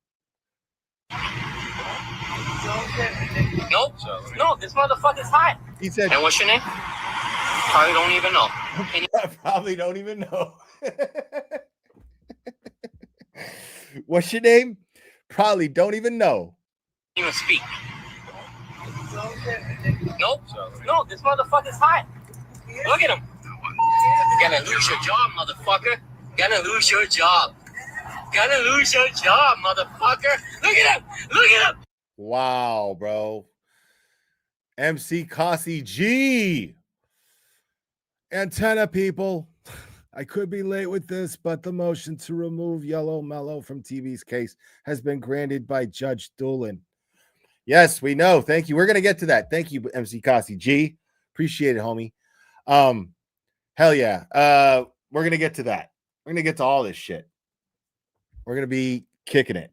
Nope. No, this motherfucker's hot. He said, and what's your name? Probably don't even know. Probably don't even know. What's your name? Probably don't even know. Even speak. Nope. No, this motherfucker's hot. Look at him. You're gonna lose your job, motherfucker. Gonna lose your job. Gonna lose your job, motherfucker. Look at him. Look at him. Wow, bro. MC Cossie G. Antenna people. I could be late with this, but the motion to remove Yellow Mellow from TV's case has been granted by Judge Doolin. Yes, we know. Thank you. We're going to get to that. Thank you, MC Cossie G. Appreciate it, homie. Hell yeah. We're gonna get to that. We're gonna get to all this shit. We're gonna be kicking it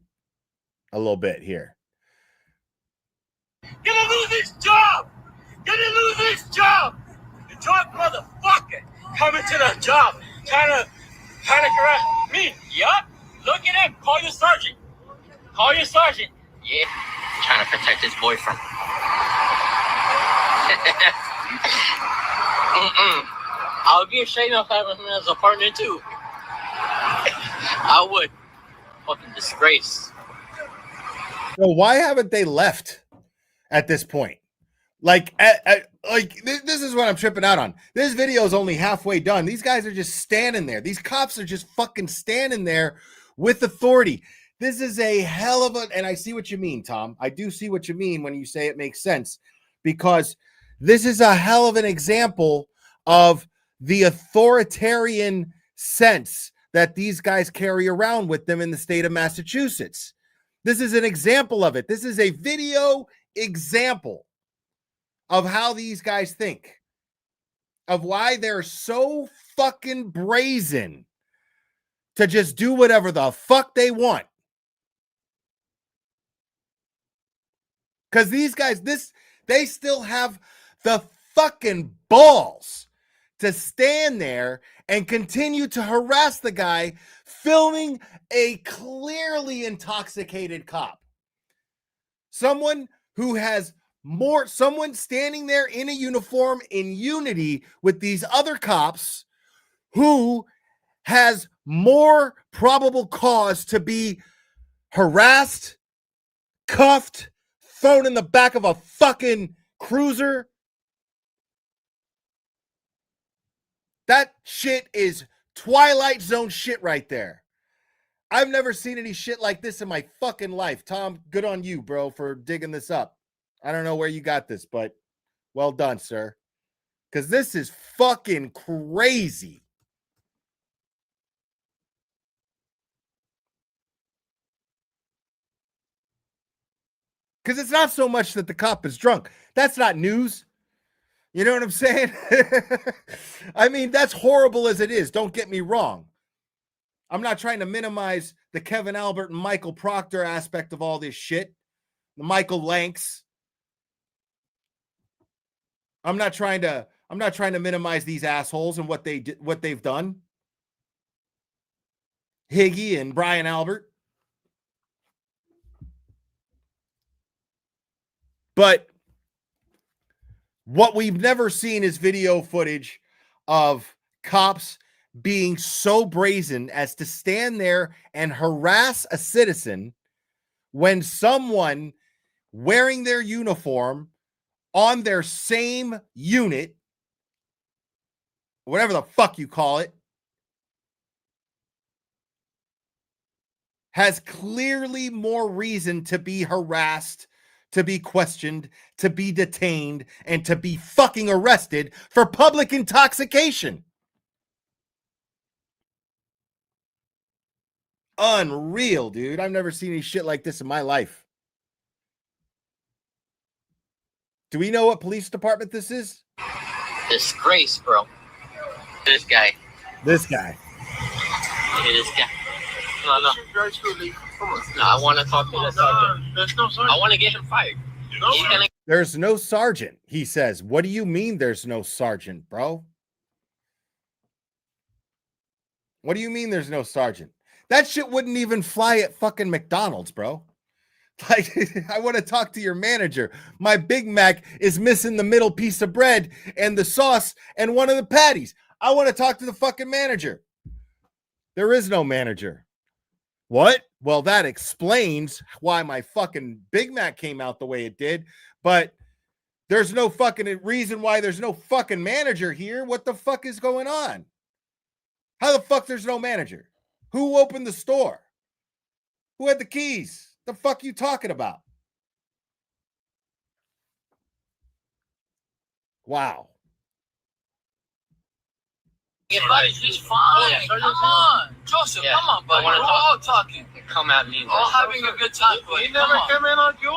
a little bit here. Gonna lose his job! Gonna lose his job! The drunk motherfucker coming to the job, trying to correct me. Yup. Look at him. Call your sergeant. Call your sergeant. Yeah. Trying to protect his boyfriend. I would be ashamed of having him as a partner too. I would. Fucking disgrace. So why haven't they left at this point? Like, this is what I'm tripping out on. This video is only halfway done. These guys are just standing there. These cops are just fucking standing there with authority. This is a hell of a, and I see what you mean, Tom. I do see what you mean when you say it makes sense, because this is a hell of an example of the authoritarian sense that these guys carry around with them in the state of Massachusetts. This is an example of it. This is a video example of how these guys think, of why they're so fucking brazen to just do whatever the fuck they want. Because these guys, they still have the fucking balls to stand there and continue to harass the guy filming a clearly intoxicated cop. Someone who has someone standing there in a uniform in unity with these other cops who has more probable cause to be harassed, cuffed, thrown in the back of a fucking cruiser. That shit is Twilight Zone shit right there. I've never seen any shit like this in my fucking life. Tom, good on you, bro, for digging this up. I don't know where you got this, but well done, sir. Because this is fucking crazy. Because it's not so much that the cop is drunk. That's not news. You know what I'm saying? I mean, that's horrible as it is. Don't get me wrong. I'm not trying to minimize the Kevin Albert and Michael Proctor aspect of all this shit. The Michael Lanks. I'm not trying to minimize these assholes and what they've done. Higgy and Brian Albert. But what we've never seen is video footage of cops being so brazen as to stand there and harass a citizen when someone wearing their uniform on their same unit, whatever the fuck you call it, has clearly more reason to be harassed, to be questioned, to be detained, and to be fucking arrested for public intoxication. Unreal, dude. I've never seen any shit like this in my life. Do we know what police department this is? Disgrace, bro. This guy. This guy. Hey, this guy. No. No, I want to talk to the sergeant. There's no sergeant. I want to get him fired. There's no sergeant, he says. What do you mean there's no sergeant, bro? What do you mean there's no sergeant? That shit wouldn't even fly at fucking McDonald's, bro. Like, I want to talk to your manager. My Big Mac is missing the middle piece of bread and the sauce and one of the patties. I want to talk to the fucking manager. There is no manager. What? Well, that explains why my fucking Big Mac came out the way it did, but there's no fucking reason why there's no fucking manager here. What the fuck is going on? How the fuck there's no manager? Who opened the store? Who had the keys? The fuck you talking about? Wow. Yeah, buddy, he's fine. Yeah, come on. Joseph, come on, buddy. We're all talking. Come at me. All having a good time, buddy. He never came in on you.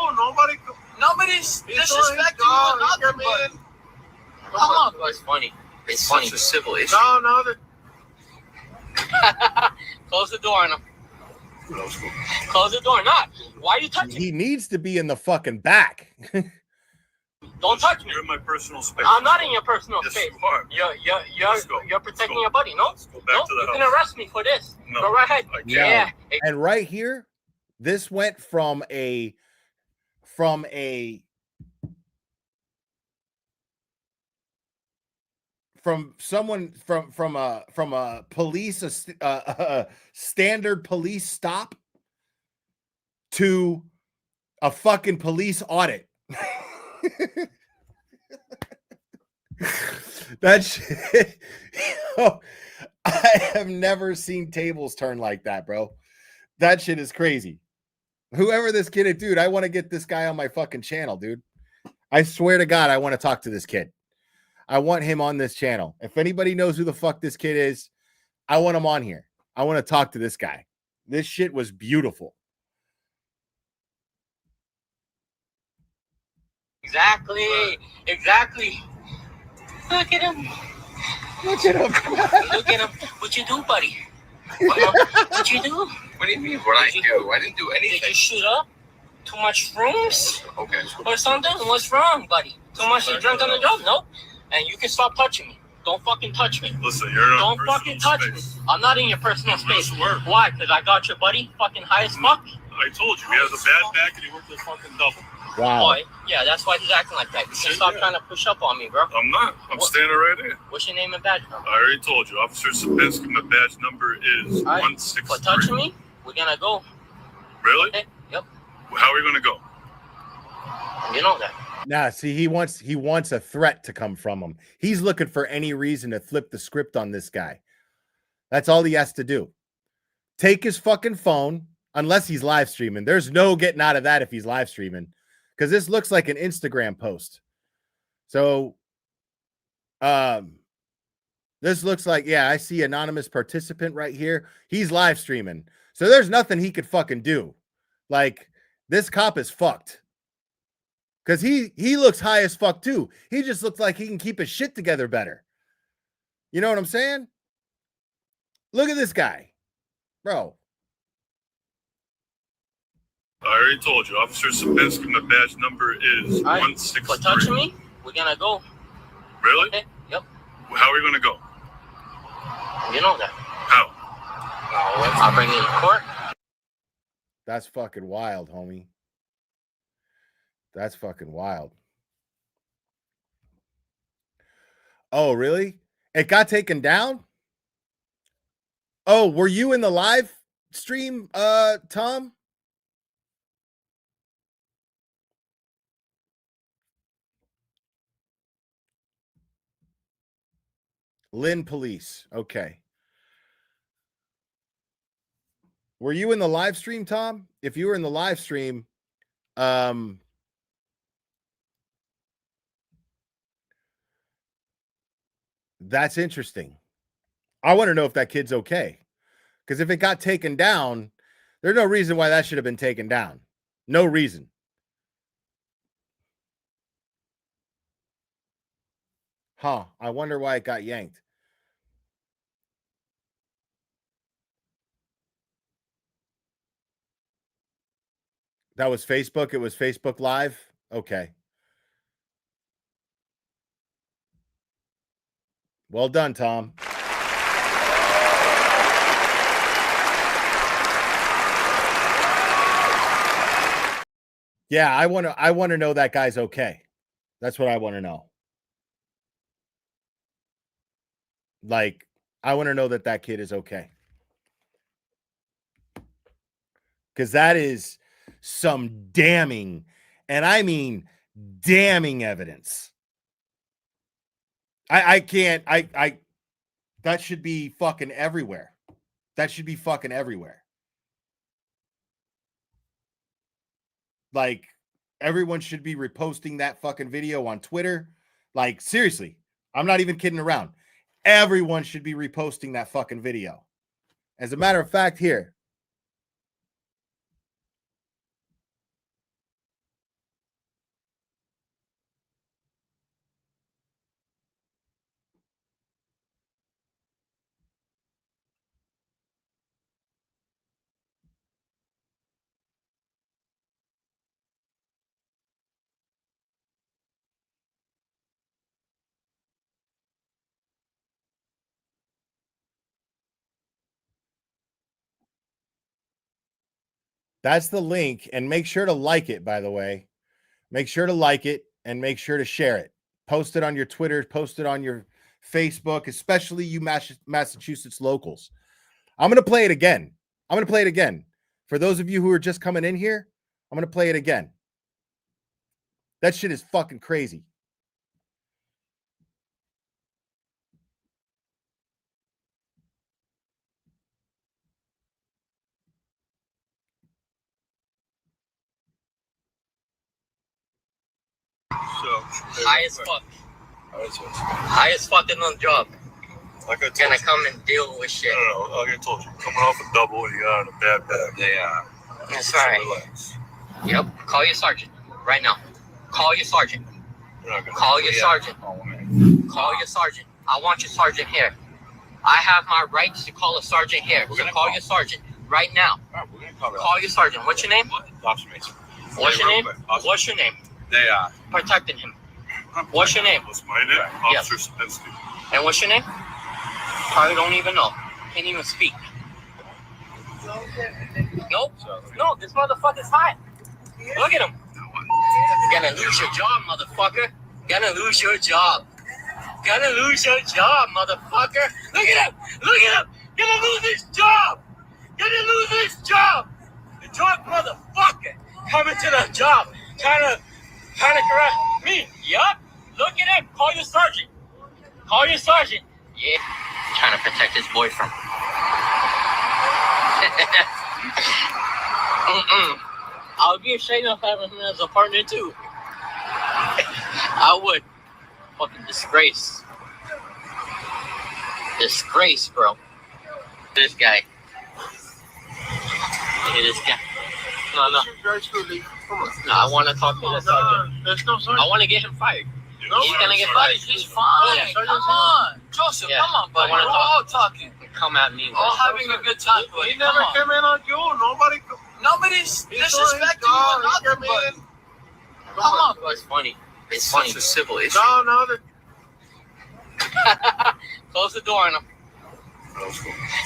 Nobody's disrespecting you or nothing, buddy. Come on, it's funny. It's funny. Such a civil issue. No. Close the door on him. Close the door. Not. Why are you touching? He needs to be in the fucking back. Don't touch me. You're in my personal space. I'm not in your personal Yes, space. you are. You're protecting your buddy. No. Let's go back to the You house. can arrest me for this. No, Go right ahead. I can't. Yeah. And right here, this went from a police a standard police stop to a fucking police audit. That shit, I have never seen tables turn like that, bro. That shit is crazy. Whoever this kid is, dude, I want to get this guy on my fucking channel, dude. I swear to God, I want to talk to this kid. I want him on this channel. If anybody knows who the fuck this kid is, I want him on here. I want to talk to this guy. This shit was beautiful. Exactly. Look at him. Look at him. Look at him. What you do, buddy? What you do? What do you mean? What I do? I didn't do anything. Did you shoot up? Too much shrooms? Okay. Or something? What's wrong, buddy? Too much you drank on the job? Nope. And you can stop touching me. Don't fucking touch me. Listen, you're not. Don't fucking touch me. I'm not in your personal space. Why? Because I got your buddy fucking high as fuck? I told you, he has a bad back and he worked a fucking double. Wow. Boy, yeah, that's why he's acting like that. You should stop trying to push up on me, bro. I'm not. I'm standing right here. What's your name and badge number? I already told you, Officer Sabinski. My badge number is All right. 163. For touching me, we're gonna go. Really? Okay. Yep. How are we gonna go? You know that. Nah, see, he wants a threat to come from him. He's looking for any reason to flip the script on this guy. That's all he has to do. Take his fucking phone, unless he's live streaming. There's no getting out of that if he's live streaming, because this looks like an Instagram post. So, this looks like, yeah, I see anonymous participant right here. He's live streaming. So there's nothing he could fucking do. Like, this cop is fucked. Because he looks high as fuck too. He just looks like he can keep his shit together better. You know what I'm saying? Look at this guy. Bro. I already told you, Officer Sabinski. My badge number is All right. 163. For touching me, we're gonna go. Really? Okay. Yep. How are we gonna go? You know that. How? I'll bring you to court. That's fucking wild, homie. That's fucking wild. Oh, really? It got taken down? Oh, were you in the live stream, Tom? Lynn Police. Okay. Were you in the live stream, Tom? If you were in the live stream, that's interesting. I want to know if that kid's okay. Because if it got taken down, there's no reason why that should have been taken down. No reason. Huh. I wonder why it got yanked. That was Facebook? It was Facebook Live? Okay. Well done, Tom. Yeah, I want to know that guy's okay. That's what I want to know. Like, I want to know that that kid is okay. Because that is some damning, and I mean damning evidence. I can't, that should be fucking everywhere. That should be fucking everywhere. Like, everyone should be reposting that fucking video on Twitter. Like, seriously, I'm not even kidding around. Everyone should be reposting that fucking video. As a matter of fact, here. That's the link. And make sure to like it, by the way. Make sure to like it and make sure to share it. Post it on your Twitter, post it on your Facebook, especially you Massachusetts locals. I'm going to play it again. I'm going to play it again. For those of you who are just coming in here, I'm going to play it again. That shit is fucking crazy. High as fuck. High as fuck in on the job. Like I told Gonna you. come and deal with shit. No, like I told you, coming off a double and you got in a bad bag. Yeah. That's right. Yep. Call your sergeant right now. Call your sergeant. Call your sergeant. Call your sergeant. I want your sergeant here. I have my rights to call a sergeant here. So call your sergeant right now. Call your sergeant. What's your name? Officer Mason. What's your name? What's your name? They are. Protecting him. What's your name? What's my name? Officer Sapinski. And what's your name? Probably don't even know. Can't even speak. Nope. No, this motherfucker's hot. Look at him. You're gonna lose your job, motherfucker. Gonna lose your job. Gonna lose your job, motherfucker. Look at him. Look at him. Gonna lose his job. Gonna lose his job. The drunk motherfucker coming to the job. Trying to correct me. Yup. Look at him. Call your sergeant. Call your sergeant. Yeah. Trying to protect his boyfriend. I would be ashamed of having him as a partner too. I would. Fucking disgrace. Disgrace, bro. This guy. Look at this guy. No. No, I want to talk to the sergeant. There's no sergeant. I want to get him fired. He's gonna get fired. He's fine. Come on. Joseph, come on, buddy. We're all talking. Come at me. All having a good time, buddy. He never came in on you. Nobody's disrespecting you or nothing, but come on, bro. It's funny. It's funny. Such a civil issue. No. Close the door on him.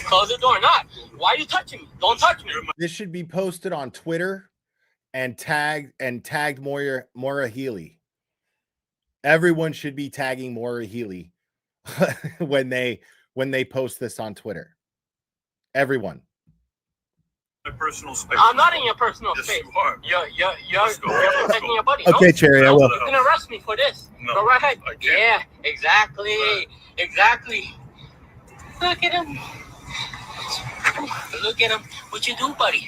Close the door. Not. Why are you touching me? Don't touch me. This should be posted on Twitter and tagged Maura Healy. Everyone should be tagging Maura Healy when they post this on Twitter. Everyone. My personal space. I'm not in your personal Yes, space. you are. You're protecting your buddy. Okay, no? Cherry, I will. You can arrest me for this. No, Go right ahead. I can't. Yeah, exactly. Exactly. Look at him. Look at him. What you do, buddy?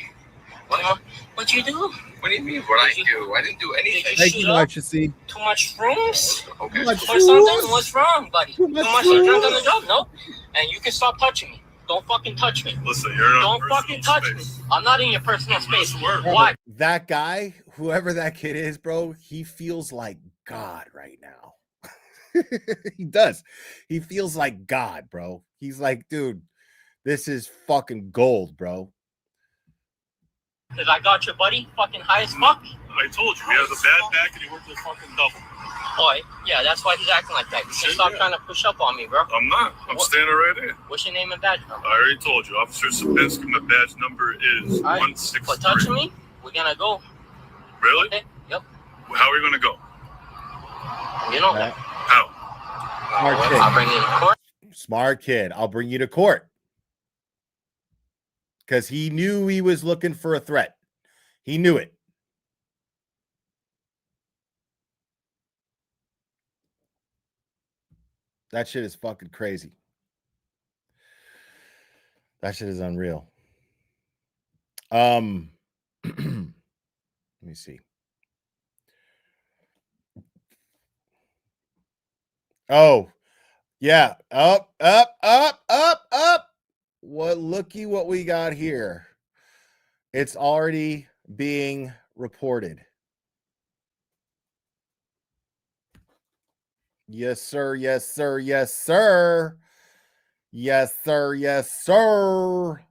What you do? What do you mean? What I do? I didn't do anything. Thank you, Alexis. Too much shrooms? Okay. Or something? What's wrong, buddy? Too much drunk on the job? No. And you can stop touching me. Don't fucking touch me. Listen, you're not. Don't fucking touch me. I'm not in your personal space. Why? That guy, whoever that kid is, bro, he feels like God right now. He does. He feels like God, bro. He's like, dude, this is fucking gold, bro. Because I got your buddy fucking high as fuck. I told you, he has a bad back and he worked a fucking double. Boy, yeah, that's why he's acting like that. You should stop trying to push up on me, bro. I'm not. I'm standing right here. What's your name and badge number? I already told you, Officer Sapinski. My badge number is 163. For touching me, we're gonna go. Really? Okay. Yep. How are we gonna go? You know that. How? Smart kid. I'll bring you to court. Smart kid. I'll bring you to court. Because he knew he was looking for a threat. He knew it. That shit is fucking crazy. That shit is unreal. Let me see. Oh, yeah. Up. Looky what we got here. It's already being reported. Yes, sir. Yes, sir. Yes, sir. Yes, sir. Yes, sir.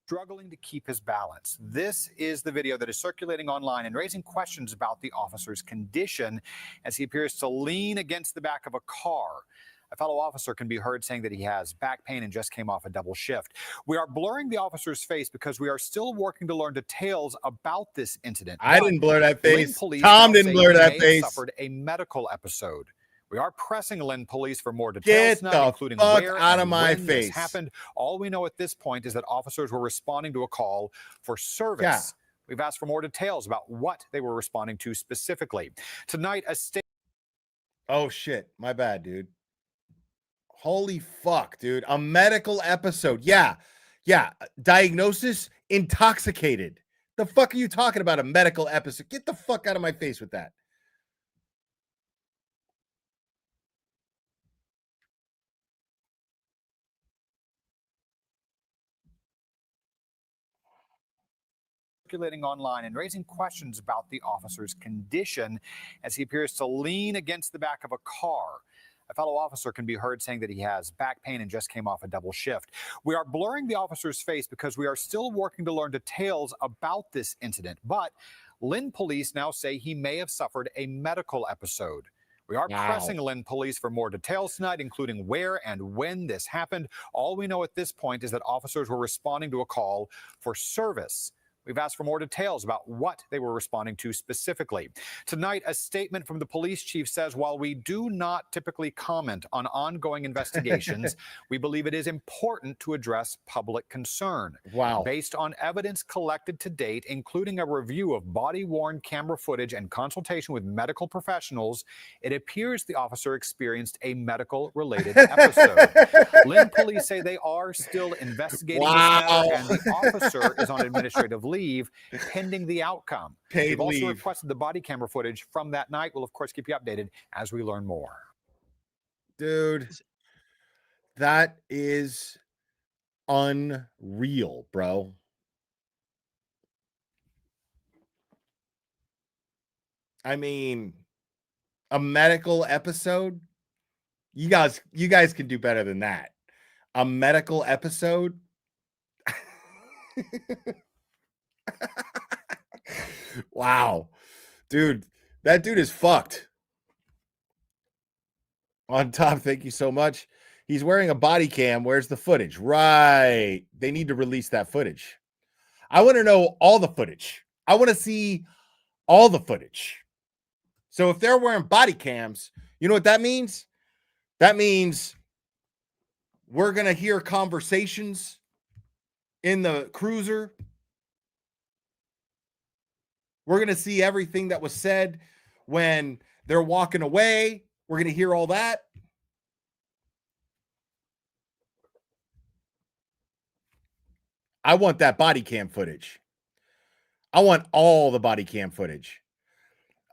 Struggling to keep his balance. This is the video that is circulating online and raising questions about the officer's condition as he appears to lean against the back of a car. A fellow officer can be heard saying that he has back pain and just came off a double shift. We are blurring the officer's face because we are still working to learn details about this incident. I didn't blur that Lynn face. police Tom now didn't say blur he that may have face. suffered a medical episode. We are pressing Lynn police for more Get details tonight, the including fuck where out and of my when this face. happened. All we know at this point is that officers were responding to a call for service. Yeah. We've asked for more details about what they were responding to specifically. Tonight, a state. Oh shit, my bad, dude. Holy fuck, dude. A medical episode. Yeah. Diagnosis, intoxicated. The fuck are you talking about? A medical episode? Get the fuck out of my face with that. Circulating online and raising questions about the officer's condition as he appears to lean against the back of a car. A fellow officer can be heard saying that he has back pain and just came off a double shift. We are blurring the officer's face because we are still working to learn details about this incident, but Lynn police now say he may have suffered a medical episode. We are pressing Lynn police for more details tonight, including where and when this happened. All we know at this point is that officers were responding to a call for service. We've asked for more details about what they were responding to specifically. Tonight, a statement from the police chief says, while we do not typically comment on ongoing investigations, we believe it is important to address public concern. Wow. Based on evidence collected to date, including a review of body-worn camera footage and consultation with medical professionals, it appears the officer experienced a medical-related episode. Lynn police say they are still investigating this matter, and the officer is on administrative leave pending the outcome. Paid We've also leave. requested the body camera footage from that night. We'll, of course, keep you updated as we learn more. Dude, that is unreal, bro. I mean, a medical episode? You guys can do better than that. A medical episode? Wow. Dude, that dude is fucked. On top, thank you so much. He's wearing a body cam. Where's the footage? Right. They need to release that footage. I want to know all the footage. I want to see all the footage. So if they're wearing body cams, you know what that means? That means we're going to hear conversations in the cruiser. We're going to see everything that was said when they're walking away. We're going to hear all that. I want that body cam footage. I want all the body cam footage.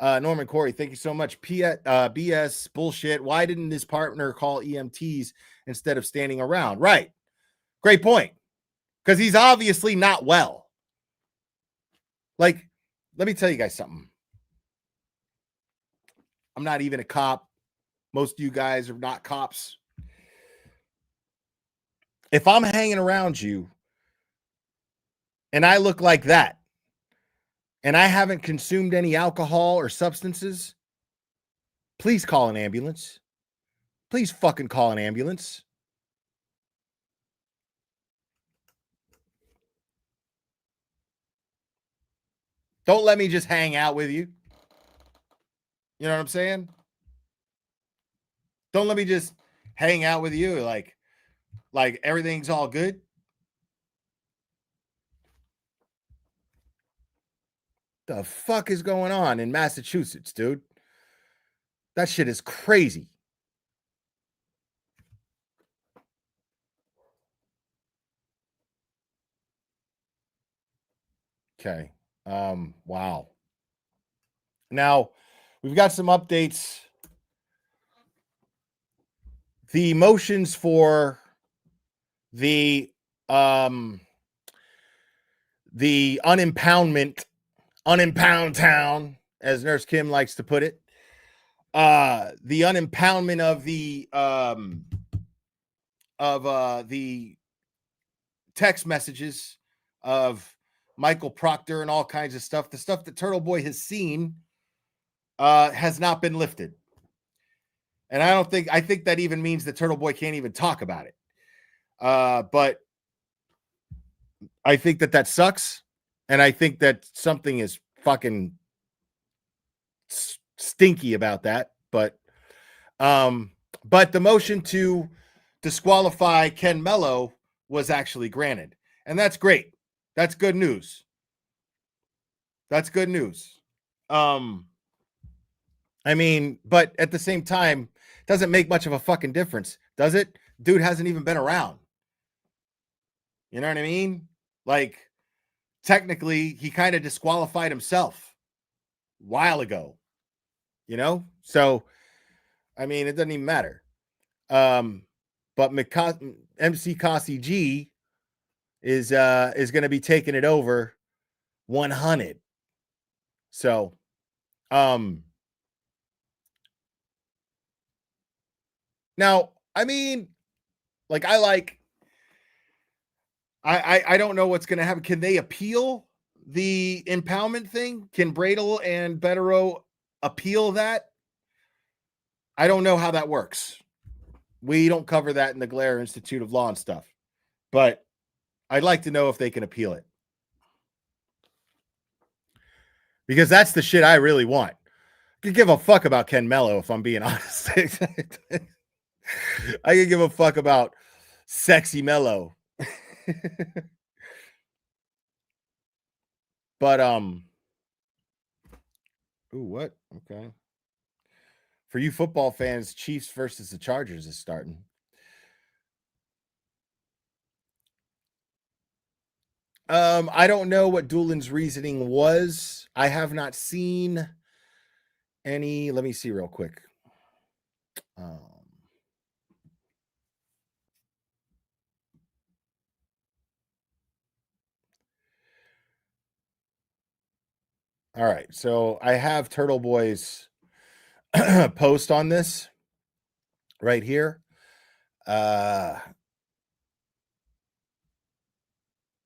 Norman Corey, thank you so much. BS bullshit. Why didn't his partner call EMTs instead of standing around? Right. Great point. Because he's obviously not well. Like, let me tell you guys something. I'm not even a cop. Most of you guys are not cops. If I'm hanging around you and I look like that, and I haven't consumed any alcohol or substances, please call an ambulance. Please fucking call an ambulance. Don't let me just hang out with you. You know what I'm saying? Don't let me just hang out with you like everything's all good. The fuck is going on in Massachusetts, dude? That shit is crazy. Okay. Wow. Now, we've got some updates. The motions for the unimpoundment, unimpound town, as Nurse Kim likes to put it. The unimpoundment of the text messages of Michael Proctor and all kinds of stuff. The stuff that Turtleboy has seen has not been lifted. And I think that even means that Turtleboy can't even talk about it. But I think that sucks. And I think that something is fucking stinky about that. But the motion to disqualify Ken Mello was actually granted. And that's great. That's good news. That's good news. I mean, but at the same time, it doesn't make much of a fucking difference, does it? Dude hasn't even been around. You know what I mean? Like, technically, he kind of disqualified himself a while ago. You know? So, I mean, it doesn't even matter. But MC Kasi G is going to be taking it over 100. So, now, I mean, like, I don't know what's going to happen. Can they appeal the impoundment thing? Can Bradle and Betterow appeal that? I don't know how that works. We don't cover that in the Glare Institute of Law and stuff. But I'd like to know if they can appeal it. Because that's the shit I really want. I could give a fuck about Ken Mello, if I'm being honest. I could give a fuck about Sexy Mello. But ooh, what? Okay. For you football fans, Chiefs versus the Chargers is starting. I don't know what Doolin's reasoning was. I have not seen any. Let me see real quick. All right, so I have Turtleboy's post on this right here. I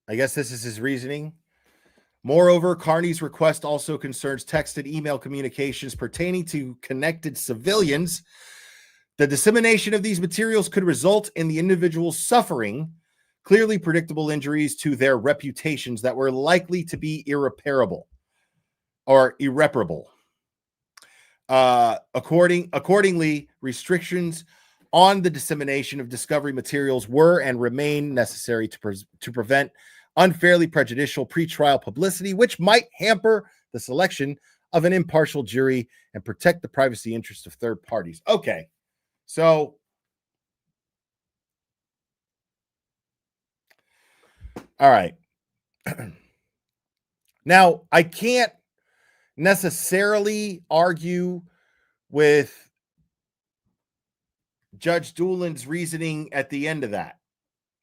guess this is his reasoning. Moreover, Carney's request also concerns text and email communications pertaining to connected civilians. The dissemination of these materials could result in the individuals suffering clearly predictable injuries to their reputations that were likely to be irreparable or irreparable. Accordingly, restrictions on the dissemination of discovery materials were and remain necessary to prevent unfairly prejudicial pretrial publicity, which might hamper the selection of an impartial jury and protect the privacy interests of third parties. Okay, so all right. Now, I can't necessarily argue with Judge Doolin's reasoning at the end of that.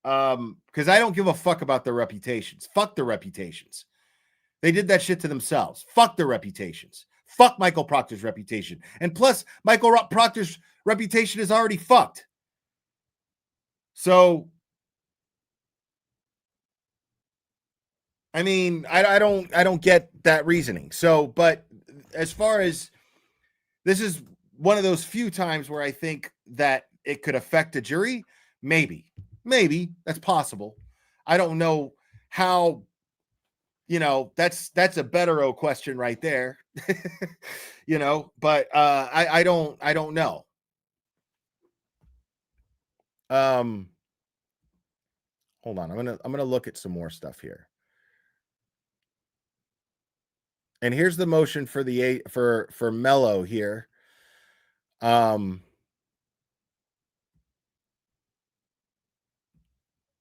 Because I don't give a fuck about their reputations. Fuck their reputations. They did that shit to themselves. Fuck their reputations. Fuck Michael Proctor's reputation. And plus, Michael Proctor's reputation is already fucked. So, I mean, I don't get that reasoning. So, but as far as this is one of those few times where I think that it could affect a jury, maybe that's possible. I don't know how, that's a Betterow question right there, but I don't know. Hold on. I'm going to look at some more stuff here. And here's the motion for for Mello here.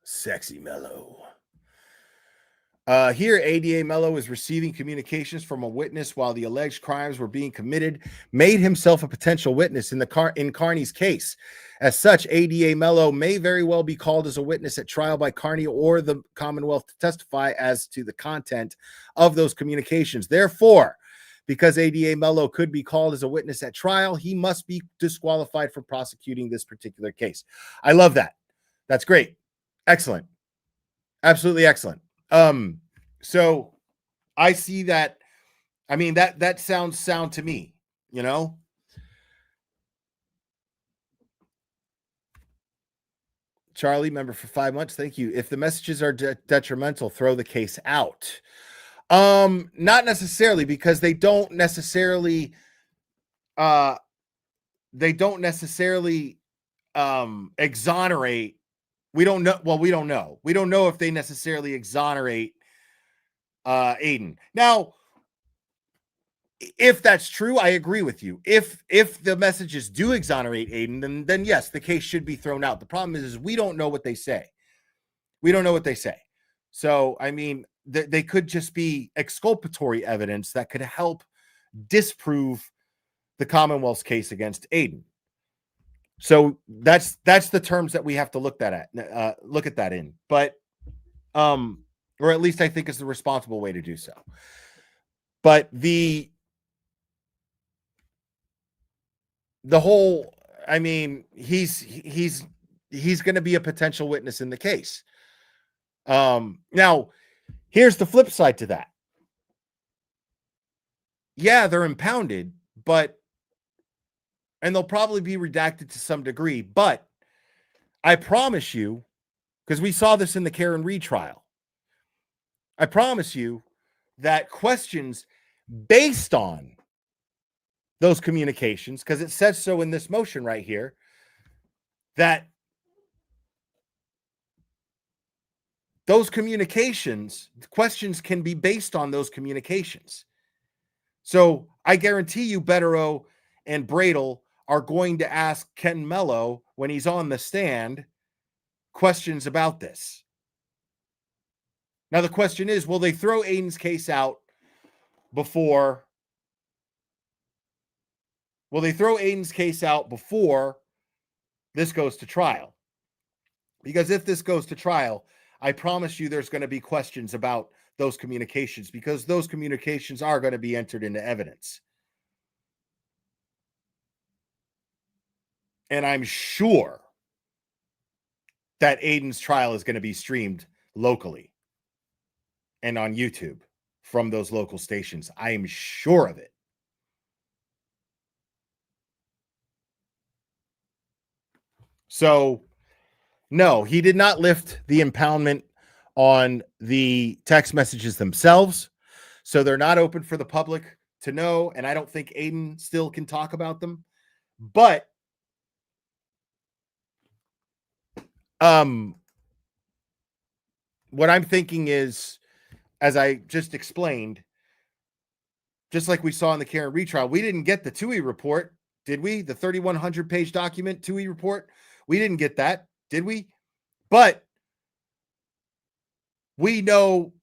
Sexy Mello. Here, ADA Mello is receiving communications from a witness while the alleged crimes were being committed, made himself a potential witness in Carney's case. As such, ADA Mello may very well be called as a witness at trial by Carney or the Commonwealth to testify as to the content of those communications. Therefore, because ADA Mello could be called as a witness at trial, he must be disqualified from prosecuting this particular case. I love that. That's great. Excellent. Absolutely excellent. So I see that. I mean, that sounds sound to me, Charlie, member for 5 months. Thank you. If the messages are detrimental, throw the case out. Not necessarily, because they don't necessarily exonerate. We don't know. Well, we don't know. We don't know if they necessarily exonerate Aiden. Now, if that's true, I agree with you. If the messages do exonerate Aiden, then yes, the case should be thrown out. The problem is we don't know what they say. We don't know what they say. So, I mean, they could just be exculpatory evidence that could help disprove the Commonwealth's case against Aiden. So that's the terms that we have to look at that in. But or at least I think is the responsible way to do so. But the whole, I mean, he's going to be a potential witness in the case. Now, here's the flip side to that. Yeah, they're impounded, and they'll probably be redacted to some degree, but I promise you, because we saw this in the Karen Reed trial, I promise you that questions based on those communications, because it says so in this motion right here, that those communications, questions can be based on those communications. So I guarantee you Betterow and Bradel are going to ask Ken Mello when he's on the stand questions about this. Now, the question is, will they throw Aiden's case out before? Will they throw Aiden's case out before this goes to trial? Because if this goes to trial, I promise you there's going to be questions about those communications, because those communications are going to be entered into evidence. And I'm sure that Aiden's trial is going to be streamed locally and on YouTube from those local stations. I am sure of it. So, no, he did not lift the impoundment on the text messages themselves. So they're not open for the public to know. And I don't think Aiden still can talk about them. But what I'm thinking is, as I just explained, just like we saw in the Karen retrial, we didn't get the TUI report, did we? The 3,100 page document TUI report. We didn't get that, did we? But we know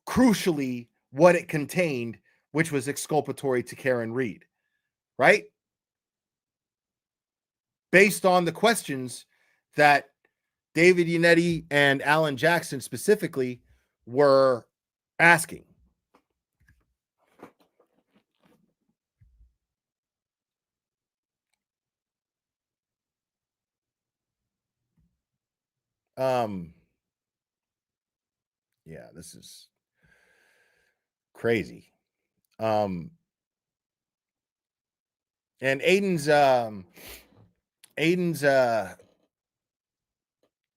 crucially what it contained, which was exculpatory to Karen Reed, right? Based on the questions that David Yannetti and Alan Jackson specifically were asking. Yeah, this is crazy. And Aiden's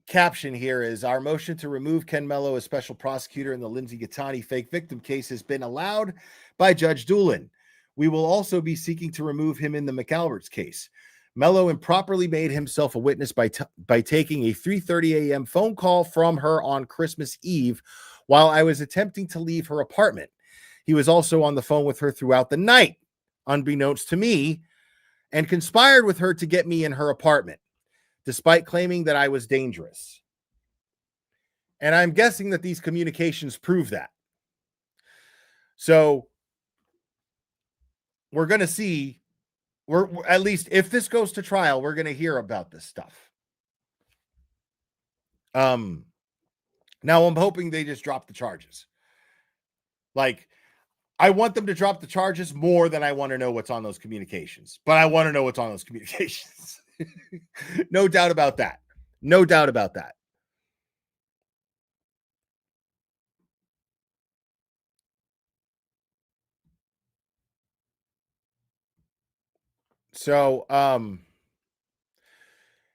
caption here is, our motion to remove Ken Mello as special prosecutor in the Lindsay Gattani fake victim case has been allowed by Judge Doolin. We will also be seeking to remove him in the McAlbert's case. Mello improperly made himself a witness by taking a 3:30 a.m. phone call from her on Christmas Eve while I was attempting to leave her apartment. He was also on the phone with her throughout the night, unbeknownst to me, and conspired with her to get me in her apartment, despite claiming that I was dangerous. And I'm guessing that these communications prove that. So we're going to see, we're at least if this goes to trial, we're going to hear about this stuff. Now I'm hoping they just drop the charges. Like, I want them to drop the charges more than I want to know what's on those communications, but I want to know what's on those communications. No doubt about that. No doubt about that. So,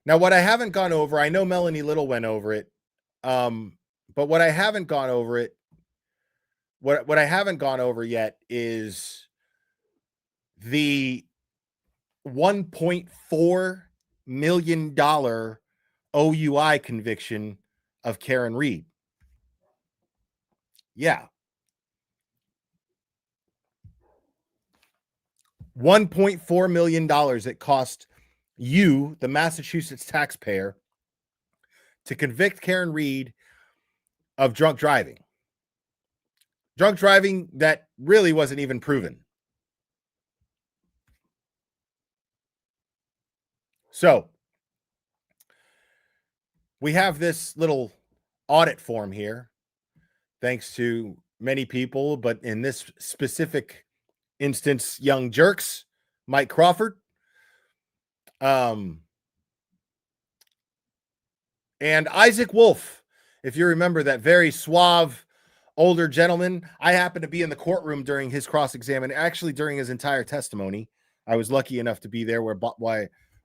Now, what I haven't gone over, I know Melanie Little went over it, but what I haven't gone over what I haven't gone over yet is the $1.4 million OUI conviction of Karen Reed. Yeah. $1.4 million it cost you, the Massachusetts taxpayer, to convict Karen Reed of drunk driving. Drunk driving that really wasn't even proven. So, we have this little audit form here, thanks to many people, but in this specific instance, young jerks, Mike Crawford. And Isaac Wolf, if you remember that very suave older gentleman. I happened to be in the courtroom during his cross-examination, actually during his entire testimony. I was lucky enough to be there where Bob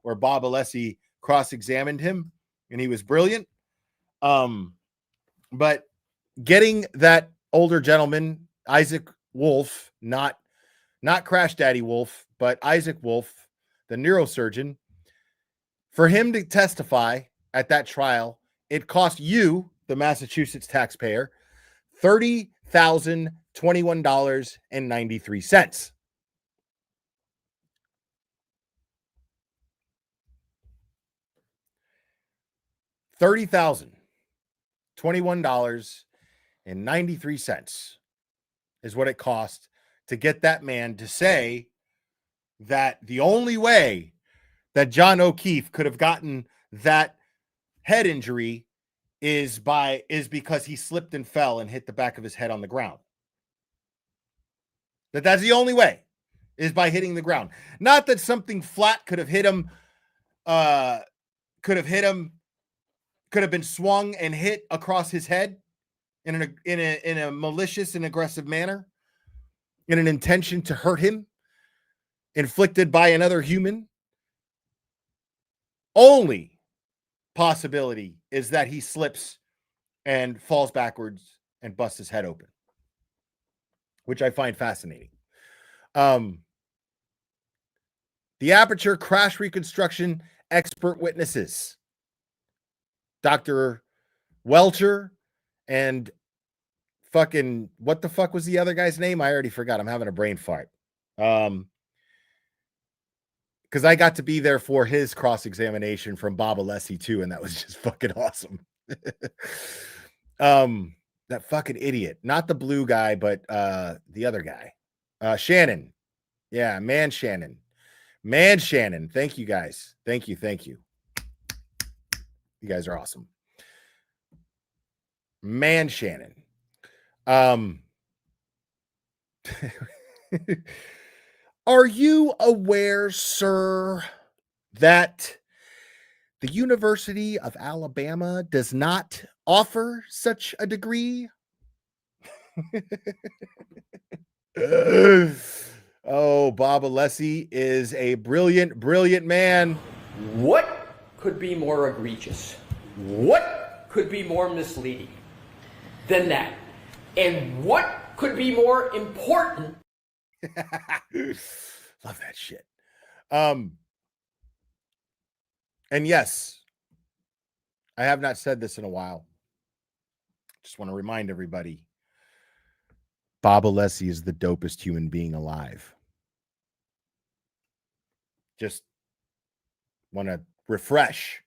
Alessi cross-examined him, and he was brilliant. But getting that older gentleman, Isaac Wolf, not Crash Daddy Wolf, but Isaac Wolf, the neurosurgeon, for him to testify at that trial, it cost you, the Massachusetts taxpayer, $30,021.93. $30,021.93 is what it cost to get that man to say that the only way that John O'Keefe could have gotten that head injury is because he slipped and fell and hit the back of his head on the ground. That's the only way, is by hitting the ground. Not that something flat could have hit him, could have been swung and hit across his head in a malicious and aggressive manner, in an intention to hurt him, inflicted by another human. Only possibility is that he slips and falls backwards and busts his head open, which I find fascinating. The Aperture Crash Reconstruction expert witnesses, Dr. Welcher and fucking, what the fuck was the other guy's name? I already forgot. I'm having a brain fart. Because I got to be there for his cross-examination from Bob Alessi too, and that was just fucking awesome. That fucking idiot. Not the blue guy, but the other guy. Shannon. Yeah, Shannon. Shannon. Thank you, guys. Thank you. You guys are awesome. Shannon. Are you aware, sir, that the University of Alabama does not offer such a degree? Oh, Bob Alessi is a brilliant, brilliant man. What could be more egregious? What could be more misleading than that? And what could be more important? Love that shit. And yes, I have not said this in a while. Just want to remind everybody, Bob Alessi is the dopest human being alive. Just want to refresh.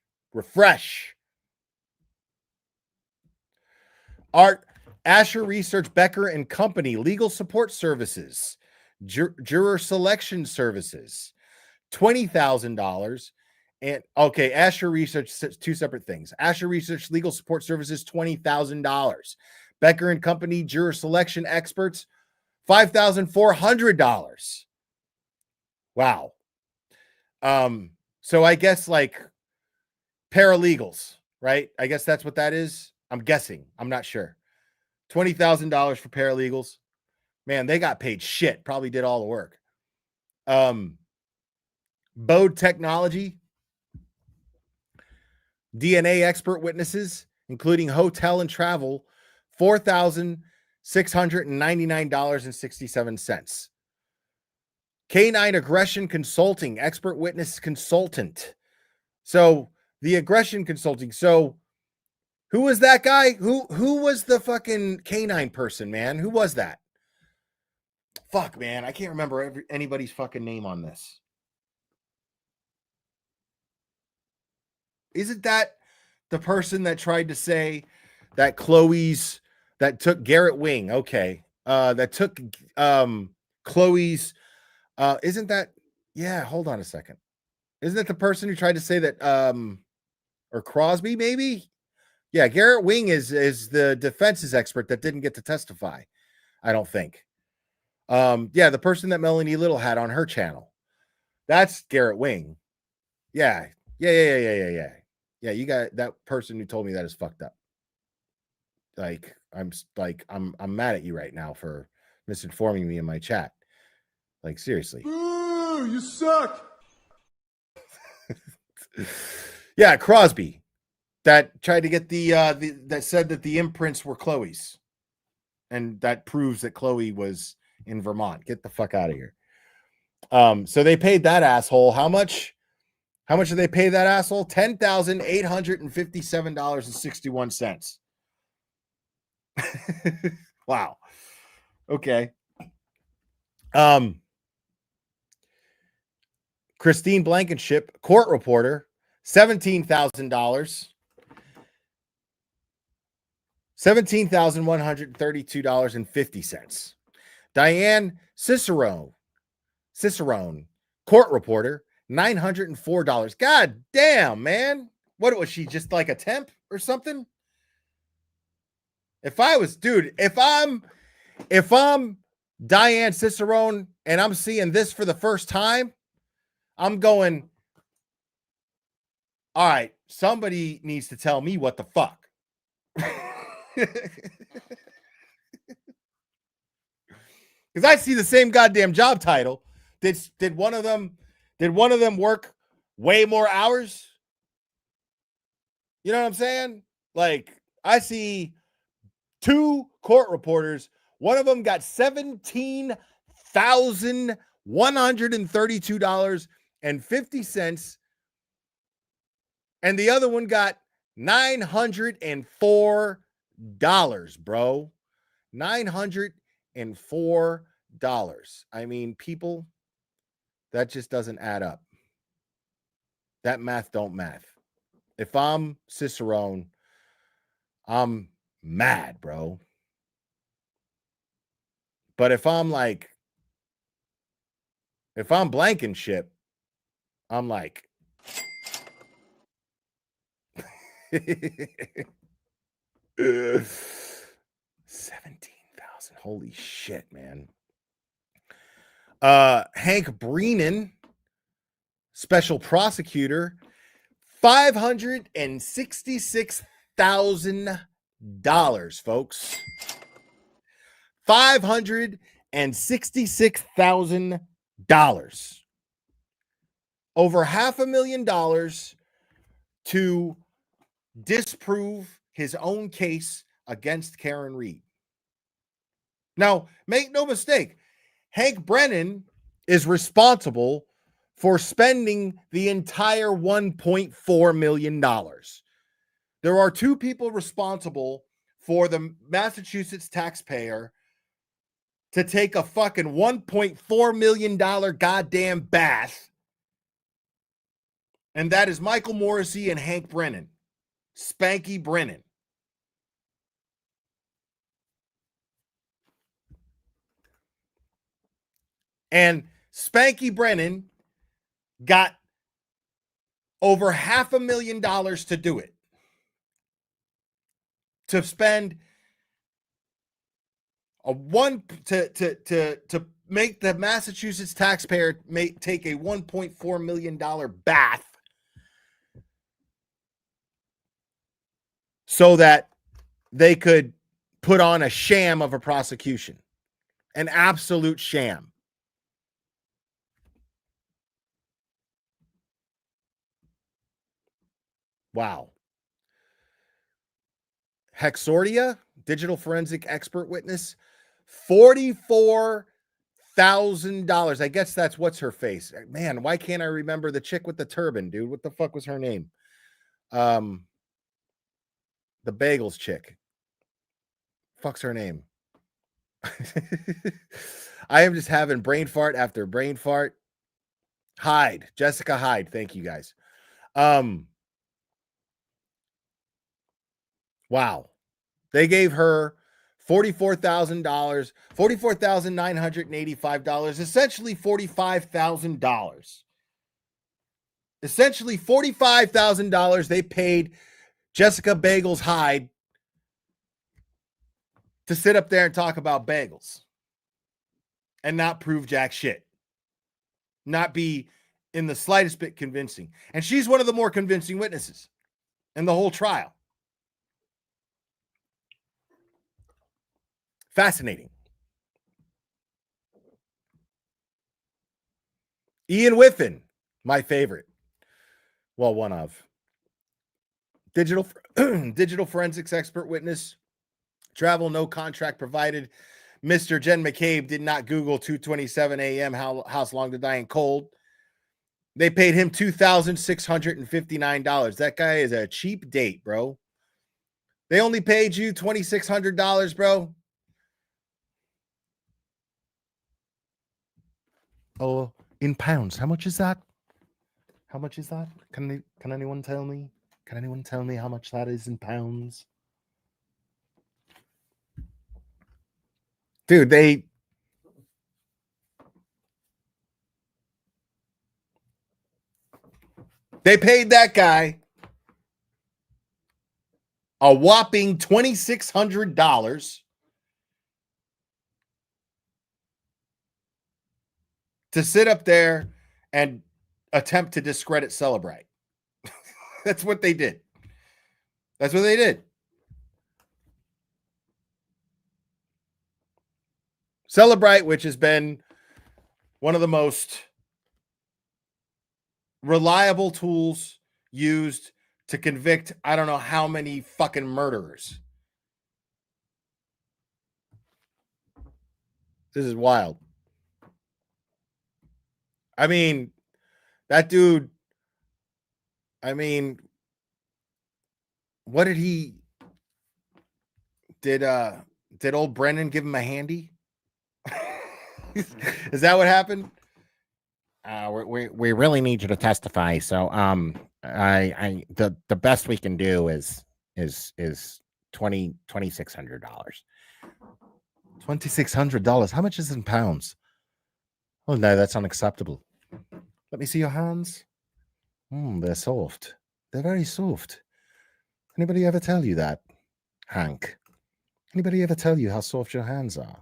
Art, Asher Research, Becker and Company, Legal Support Services, Juror Selection Services, $20,000. And okay, Asher Research, two separate things. Asher Research Legal Support Services, $20,000. Becker and Company Juror Selection Experts, $5,400. Wow. So I guess like paralegals, right? I guess that's what that is. I'm guessing. I'm not sure. $20,000 for paralegals. Man, they got paid shit. Probably did all the work. Bode Technology, DNA expert witnesses, including hotel and travel, $4,699.67. Canine aggression consulting, expert witness consultant. So the aggression consulting. So who was that guy? Who was the fucking canine person, man? Who was that? Fuck, man. I can't remember anybody's fucking name on this. Isn't that the person that tried to say that that took Garrett Wing? Okay. That took Chloe's, isn't that, yeah, hold on a second. Isn't it the person who tried to say that, or Crosby maybe? Yeah, Garrett Wing is the defense's expert that didn't get to testify, I don't think. Yeah, the person that Melanie Little had on her channel. That's Garrett Wing. Yeah. Yeah, you got that person who told me that is fucked up. I'm mad at you right now for misinforming me in my chat. Like, seriously. Ooh, you suck. Yeah, Crosby. That tried to get that said that the imprints were Chloe's. And that proves that Chloe was in Vermont. Get the fuck out of here. So they paid that asshole how much? How much did they pay that asshole? $10,857.61. Wow. Okay. Christine Blankenship, court reporter, $17,000. $17,132.50. Diane Cicerone, court reporter, $904. God damn, man. What was she, just like a temp or something? If I'm Diane Cicerone and I'm seeing this for the first time, I'm going, all right, somebody needs to tell me what the fuck. Because I see the same goddamn job title. Did one of them work way more hours? You know what I'm saying? Like, I see 2 court reporters. One of them got $17,132.50, and the other one got $904, bro. $904. I mean, people, that just doesn't add up. That math don't math. If I'm Cicerone, I'm mad, bro. But if I'm Blankenship, I'm like, 17,000. Holy shit, man. Hank Brennan, special prosecutor, $566,000, folks. $566,000. Over $500,000 to disprove his own case against Karen Reed. Now, make no mistake, Hank Brennan is responsible for spending the entire $1.4 million. There are 2 people responsible for the Massachusetts taxpayer to take a fucking $1.4 million goddamn bath. And that is Michael Morrissey and Hank Brennan. Spanky Brennan. And Spanky Brennan got over $500,000 to do it. To spend to make the Massachusetts taxpayer take a $1.4 million bath so that they could put on a sham of a prosecution. An absolute sham. Wow. Hexordia, digital forensic expert witness, $44,000. I guess that's what's her face. Man, why can't I remember the chick with the turban, dude? What the fuck was her name? The bagels chick. Fuck's her name? I am just having brain fart after brain fart. Hyde, Jessica Hyde. Thank you guys. Wow. They gave her $44,000, $44,985, essentially $45,000. Essentially $45,000 they paid Jessica Bagels Hyde to sit up there and talk about bagels and not prove jack shit. Not be in the slightest bit convincing. And she's one of the more convincing witnesses in the whole trial. Fascinating. Ian Whiffen, my favorite. Well, one of. Digital forensics expert witness. Travel, no contract provided. Mr. Jen McCabe did not Google 2:27 a.m. house long to die in cold. They paid him $2,659. That guy is a cheap date, bro. They only paid you $2,600, bro. Oh, in pounds. How much is that? How much is that? Can anyone tell me? Can anyone tell me how much that is in pounds? Dude, they paid that guy a whopping $2,600 to sit up there and attempt to discredit Celebrite. That's what they did. That's what they did. Celebrite, which has been one of the most reliable tools used to convict I don't know how many fucking murderers. This is wild. I mean, that dude, what did he did old Brennan give him a handy? Is that what happened? We really need you to testify. So the best we can do is $2,600. $2,600. How much is in pounds? Oh no, that's unacceptable. Let me see your hands. They're soft. They're very soft. Anybody ever tell you that, Hank? Anybody ever tell you how soft your hands are?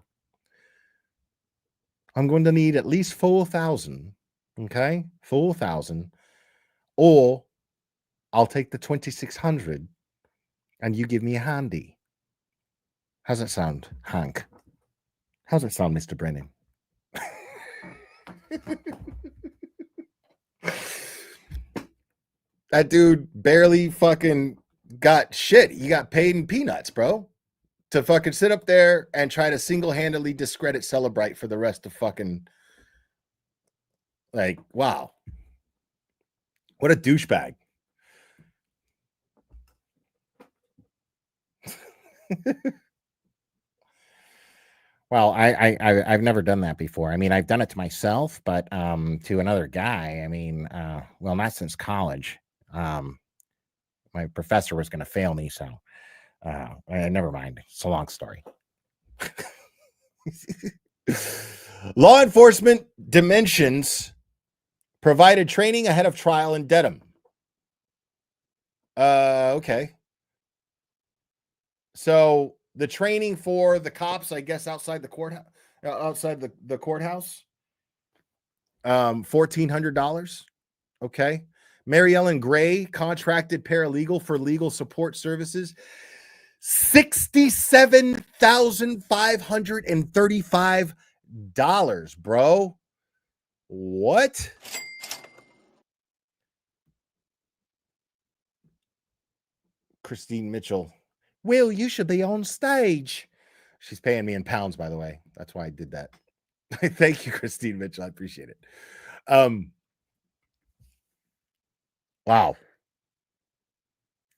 I'm going to need at least 4,000. Okay, 4,000, or I'll take the 2,600 and you give me a handy. How's it sound, Hank? How's it sound, Mr. Brennan? That dude barely fucking got shit. He got paid in peanuts, bro, to fucking sit up there and try to single-handedly discredit Celebrite for the rest of fucking, like, wow. What a douchebag. Well, I've never done that before. I mean, I've done it to myself, but to another guy, I mean, well, not since college. My professor was going to fail me, so never mind. It's a long story. Law enforcement dimensions provided training ahead of trial in Dedham. Okay. So the training for the cops, I guess, outside the courthouse, the courthouse, $1,400. Okay. Mary Ellen Gray, contracted paralegal for legal support services, $67,535, bro. What? Christine Mitchell. Will, you should be on stage. She's paying me in pounds, by the way. That's why I did that. Thank you, Christine Mitchell. I appreciate it. Wow.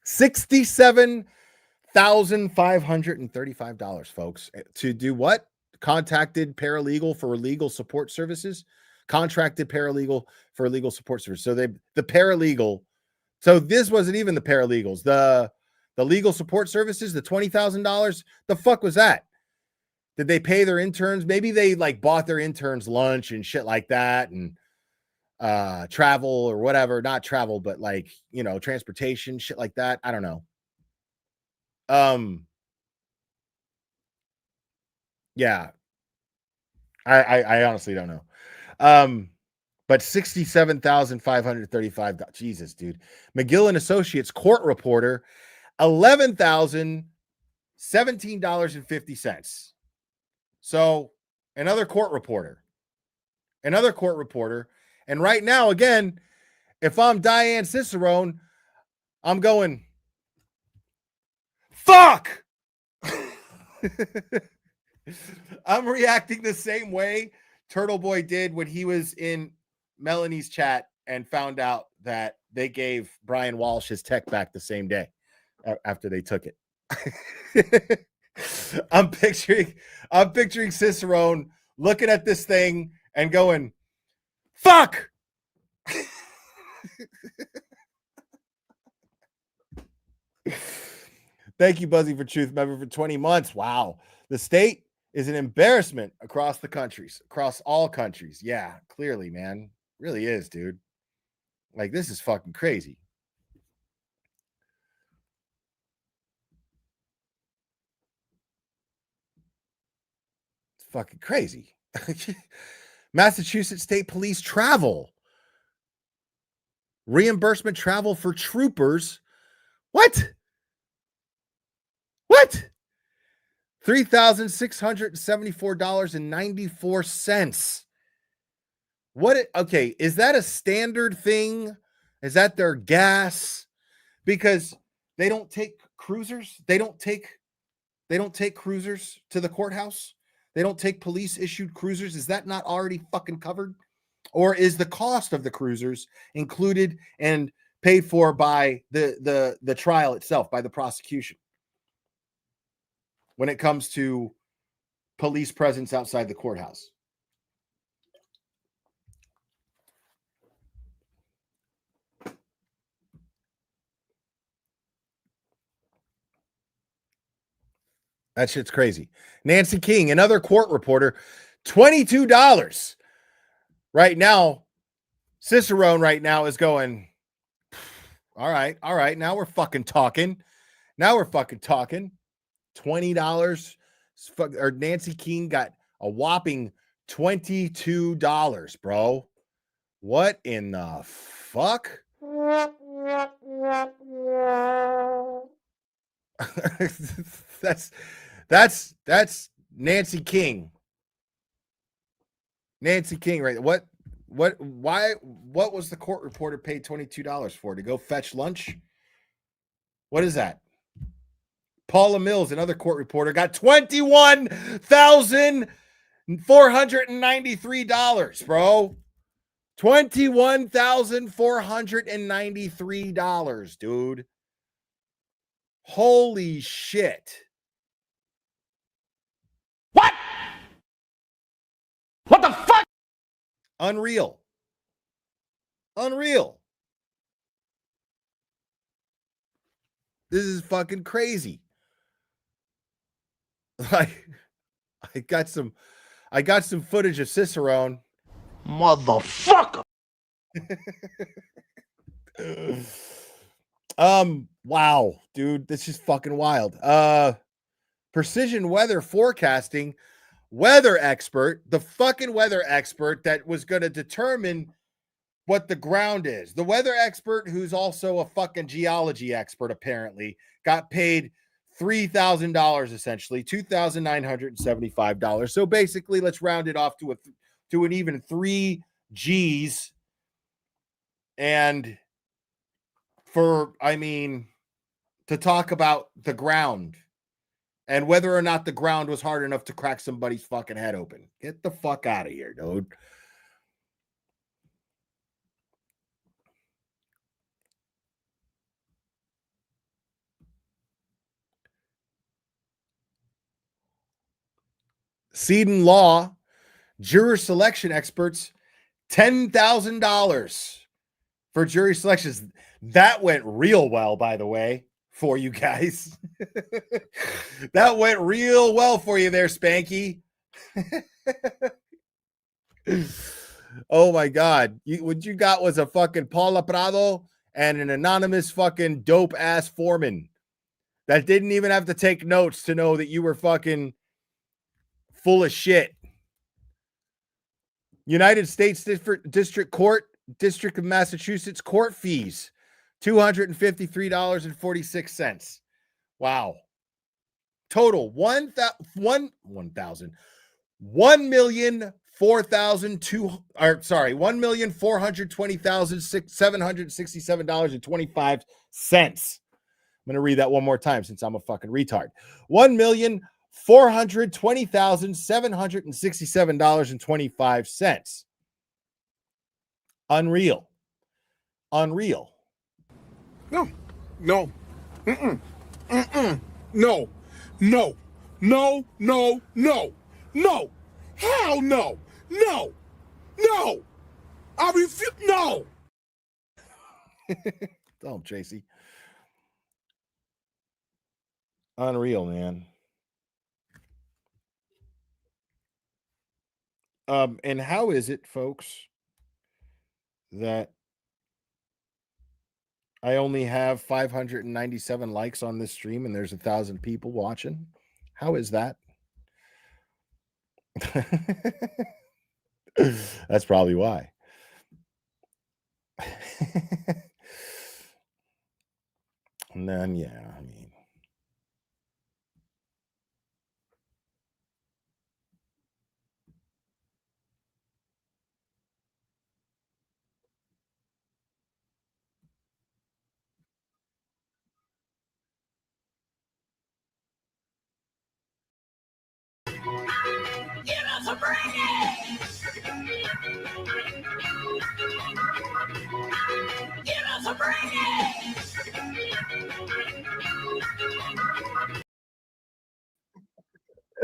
$67,535, folks. To do what? Contacted paralegal for legal support services. Contracted paralegal for legal support services. So the paralegal. So this wasn't even the paralegals. The legal support services, the $20,000. The fuck was that? Did they pay their interns? Maybe they like bought their interns lunch and shit like that, and travel or whatever. Not travel, but like, you know, transportation, shit like that. I don't know. Yeah. I honestly don't know. But $67,535. Jesus, dude. McGill and Associates court reporter, $11,017.50. So another court reporter. And right now, again, if I'm Diane Cicerone, I'm going, fuck. I'm reacting the same way Turtleboy did when he was in Melanie's chat and found out that they gave Brian Walsh his tech back the same day after they took it. I'm picturing Cicerone looking at this thing and going, fuck. Thank you, Buzzy for Truth member, for 20 months. Wow. The state is an embarrassment across all countries. Yeah, clearly, man. Really is, dude. Like, this is fucking crazy. It's fucking crazy. Massachusetts State Police travel. Reimbursement travel for troopers. What? $3,674.94. Okay, is that a standard thing? Is that their gas? Because they don't take cruisers. They don't take cruisers to the courthouse. They don't take police issued cruisers. Is that not already fucking covered? Or is the cost of the cruisers included and paid for by the trial itself, by the prosecution, when it comes to police presence outside the courthouse? That shit's crazy. Nancy King, another court reporter, $22. Right now, Cicerone right now is going, all right. Now we're fucking talking. $20. Or Nancy King got a whopping $22, bro. What in the fuck? That's Nancy King. Nancy King, right? What was the court reporter paid $22 for? To go fetch lunch? What is that? Paula Mills, another court reporter, got $21,493, bro. $21,493, dude. Holy shit. What the fuck? Unreal. This is fucking crazy. Like, I got some footage of Cicerone. Motherfucker. Wow, dude, this is fucking wild. Precision weather forecasting, weather expert, the fucking weather expert that was going to determine what the ground is. The weather expert, who's also a fucking geology expert, apparently got paid $3,000, essentially $2,975. So basically, let's round it off to an even 3 G's. And for, I mean, to talk about the ground and whether or not the ground was hard enough to crack somebody's fucking head open. Get the fuck out of here, dude. Seedon Law, juror selection experts, $10,000 for jury selections. That went real well, by the way, for you guys. That went real well for you there, Spanky. Oh my God. What you got was a fucking Paula Prado and an anonymous fucking dope ass foreman that didn't even have to take notes to know that you were fucking full of shit. United States District Court, District of Massachusetts court fees, $253.46. Wow. Total $1,420,767.25. I'm going to read that one more time since I'm a fucking retard. $1,420,767.25. Unreal. Unreal. No. No. Mm-mm. Mm-mm. No. No. No. No. No. No. Hell no. No. No. I refuse. No. Tell him, Tracy. Unreal, man. And how is it, folks, that I only have 597 likes on this stream and there's 1,000 people watching? How is that? That's probably why. And then, yeah, I mean. Give us a break! Give us a break!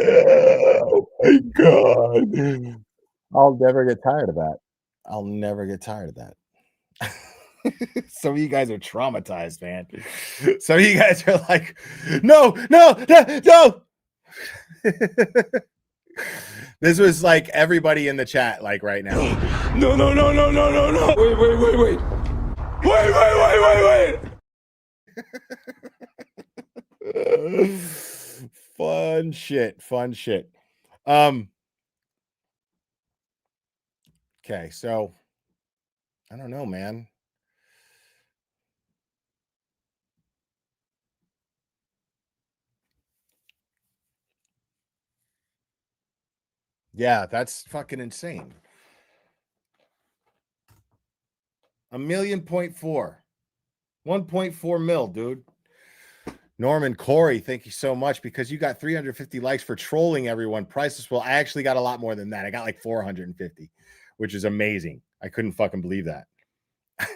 Oh my God. I'll never get tired of that. I'll never get tired of that. Some of you guys are traumatized, man. Some of you guys are like, no. This was like everybody in the chat, like right now. No. Wait. Fun shit. Okay, so I don't know, man. Yeah, that's fucking insane. 1.4 mil, dude. Norman Corey, thank you so much, because you got 350 likes for trolling everyone. Priceless. Well, I actually got a lot more than that. I got like 450, which is amazing. I couldn't fucking believe that. I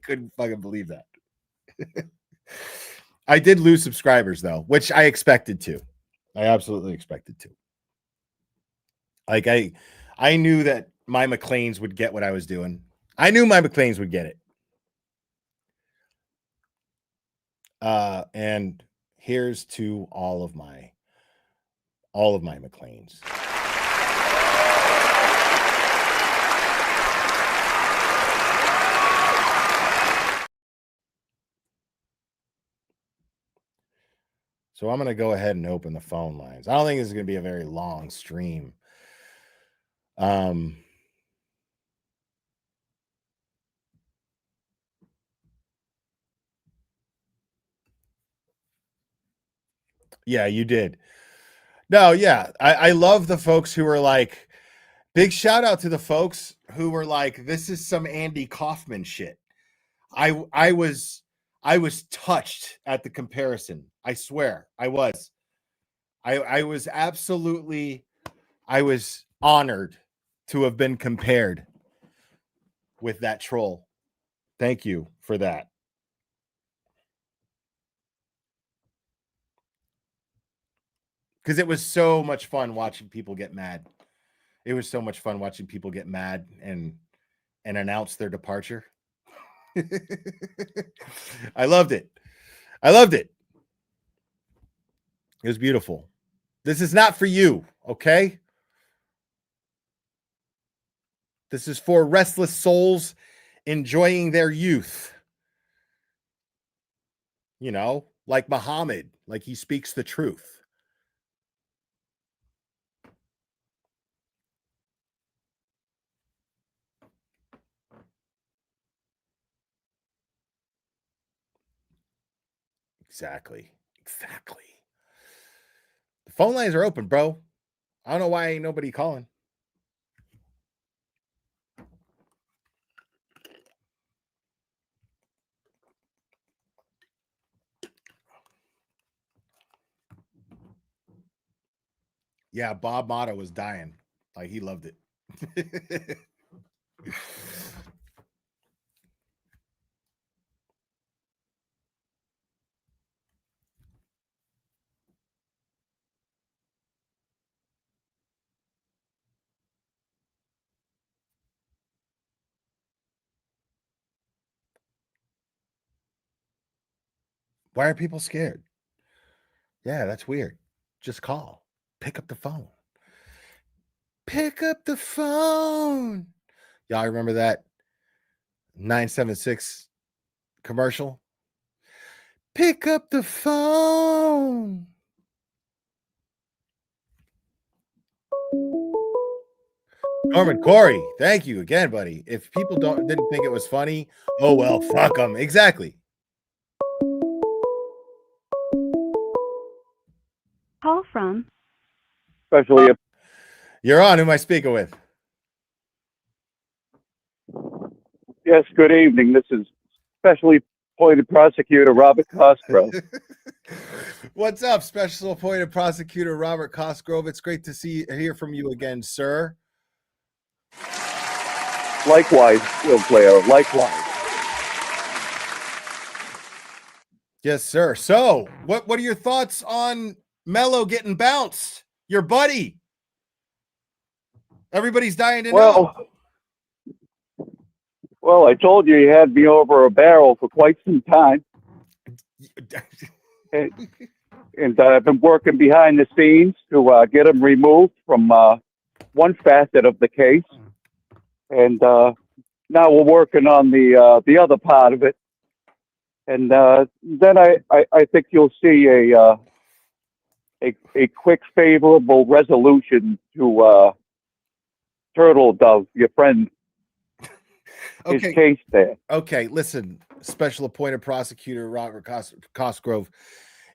couldn't fucking believe that. I did lose subscribers though, which I expected to. I absolutely expected to. Like I knew that my McLeans would get what I was doing. I knew my McLeans would get it. And here's to all of my McLeans. So I'm going to go ahead and open the phone lines. I don't think this is going to be a very long stream. Yeah, you did. No, yeah. I love the folks who are like, big shout out to the folks who were like, this is some Andy Kaufman shit. I was I was touched at the comparison. I swear, I was. I was absolutely, I was honored to have been compared with that troll. Thank you for that. Because it was so much fun watching people get mad. It was so much fun watching people get mad and announce their departure. I loved it. I loved it. It was beautiful. This is not for you, okay? This is for restless souls enjoying their youth. You know, like Muhammad, like he speaks the truth. Exactly. The phone lines are open, bro. I don't know why ain't nobody calling. Yeah, Bob Motto was dying. Like he loved it. Why are people scared? Yeah, that's weird. Just call. Pick up the phone. Pick up the phone. Y'all remember that 976 commercial? Pick up the phone. Norman Corey, thank you again, buddy. If people didn't think it was funny, oh well, fuck them. Exactly. Call from. Especially if You're on. Who am I speaking with? yes, good evening. This is Specially Appointed Prosecutor Robert Cosgrove. What's up, Special Appointed Prosecutor Robert Cosgrove? It's great to hear from you again, sir. Likewise, Will Blair. Likewise. Yes, sir. So, what are your thoughts on Mello getting bounced? Your buddy. Everybody's dying to know. Well, I told you had me over a barrel for quite some time. And I've been working behind the scenes to get him removed from one facet of the case. And now we're working on the other part of it. And then I think you'll see a quick favorable resolution to Turtle Dove, your friend, his case there. Okay, listen, Special Appointed Prosecutor Robert Cosgrove,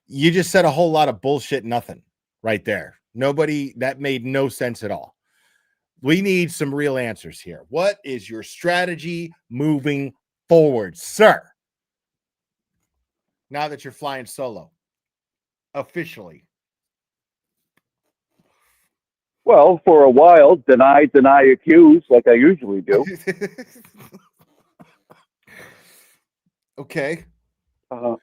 you just said a whole lot of bullshit nothing right there. That made no sense at all. We need some real answers here. What is your strategy moving forward, sir? Now that you're flying solo, officially. Well, for a while, deny, accuse, like I usually do. Okay. Try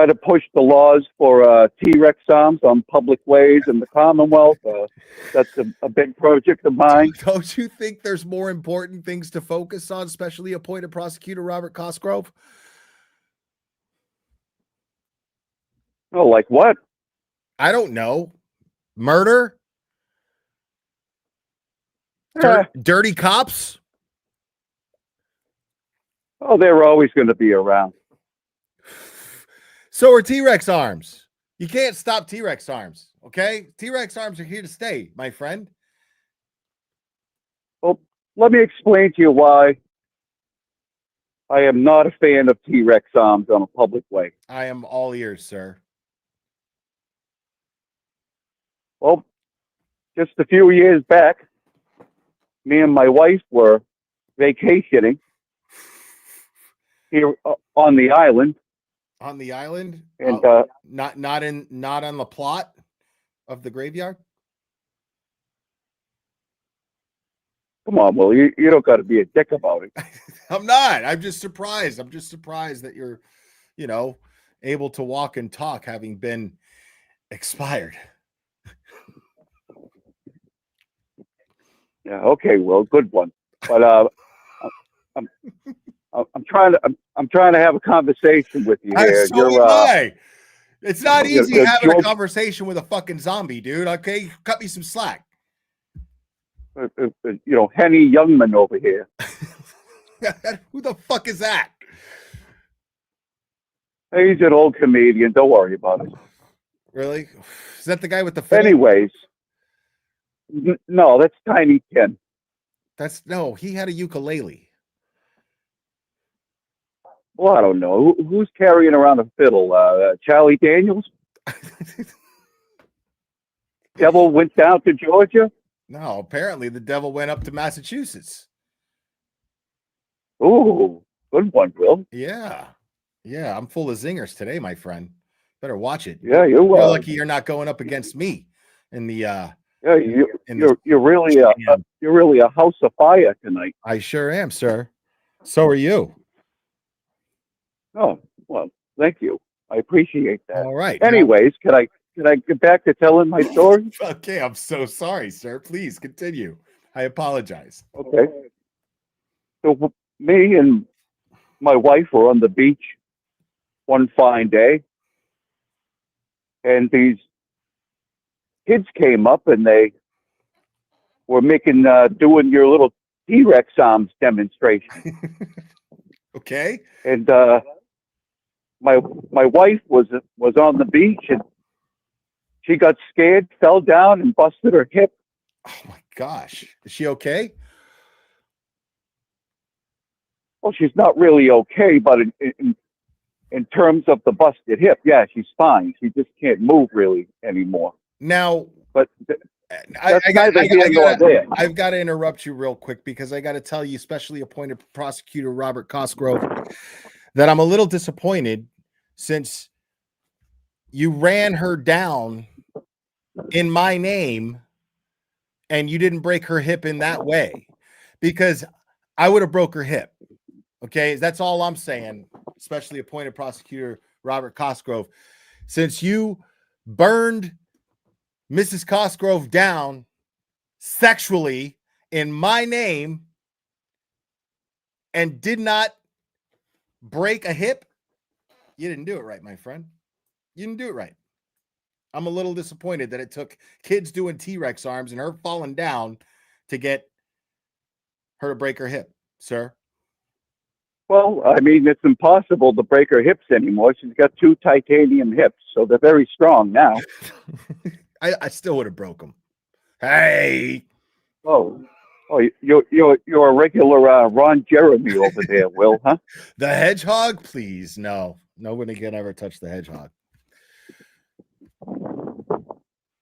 to push the laws for T-Rex arms on public ways in the Commonwealth. That's a big project of mine. Don't you think there's more important things to focus on, Specially Appointed Prosecutor Robert Cosgrove? Oh, like what? I don't know. Murder? Dirty cops? Oh, they're always going to be around. So are T-Rex arms. You can't stop T-Rex arms, okay? T-Rex arms are here to stay, my friend. Well, let me explain to you why I am not a fan of T-Rex arms on a public way. I am all ears, sir. Well, just a few years back, me and my wife were vacationing here on the island. On the island, and not on the plot of the graveyard. Come on, Will, you don't got to be a dick about it. I'm not. I'm just surprised. I'm just surprised that you're, able to walk and talk, having been expired. Yeah. Okay. Well, good one. But I'm trying to have a conversation with you here. So am I. It's not easy having a conversation with a fucking zombie, dude. Okay, cut me some slack. Henny Youngman over here. Who the fuck is that? He's an old comedian. Don't worry about it. Really? Is that the guy with the fiddle? Anyways, no, that's Tiny Tim. No, he had a ukulele. Well, I don't know. Who's carrying around a fiddle? Charlie Daniels? Devil went down to Georgia? No, apparently the devil went up to Massachusetts. Ooh, good one, Will. Yeah. Yeah, I'm full of zingers today, my friend. Better watch it. Yeah, you're lucky you're not going up against me in the yeah, you're really a house of fire tonight. I sure am, sir. So are you. Oh, well, thank you. I appreciate that. All right. Anyways, can I get back to telling my story? Okay, I'm so sorry, sir. Please continue. I apologize. Okay. So me and my wife were on the beach one fine day, and these kids came up and they were doing your little T-Rex arms demonstration. Okay. And my wife was on the beach and she got scared, fell down, and busted her hip. Oh my gosh, is she okay? Well, she's not really okay, but in terms of the busted hip, yeah, she's fine. She just can't move really anymore. Now, but I've got to interrupt you real quick because I got to tell you, Specially Appointed Prosecutor Robert Cosgrove, that I'm a little disappointed since you ran her down in my name and you didn't break her hip in that way, because I would have broke her hip. Okay, that's all I'm saying. Specially Appointed Prosecutor Robert Cosgrove, since you burned Mrs. Cosgrove down sexually in my name and did not break a hip, you didn't do it right, my friend. You didn't do it right. I'm a little disappointed that it took kids doing T-Rex arms and her falling down to get her to break her hip, sir. Well, I mean, it's impossible to break her hips anymore. She's got 2 titanium hips, so they're very strong now. I still would have broke them. Hey. Oh, you're a regular Ron Jeremy over there, Will, huh? The hedgehog, please. No, nobody can ever touch the hedgehog.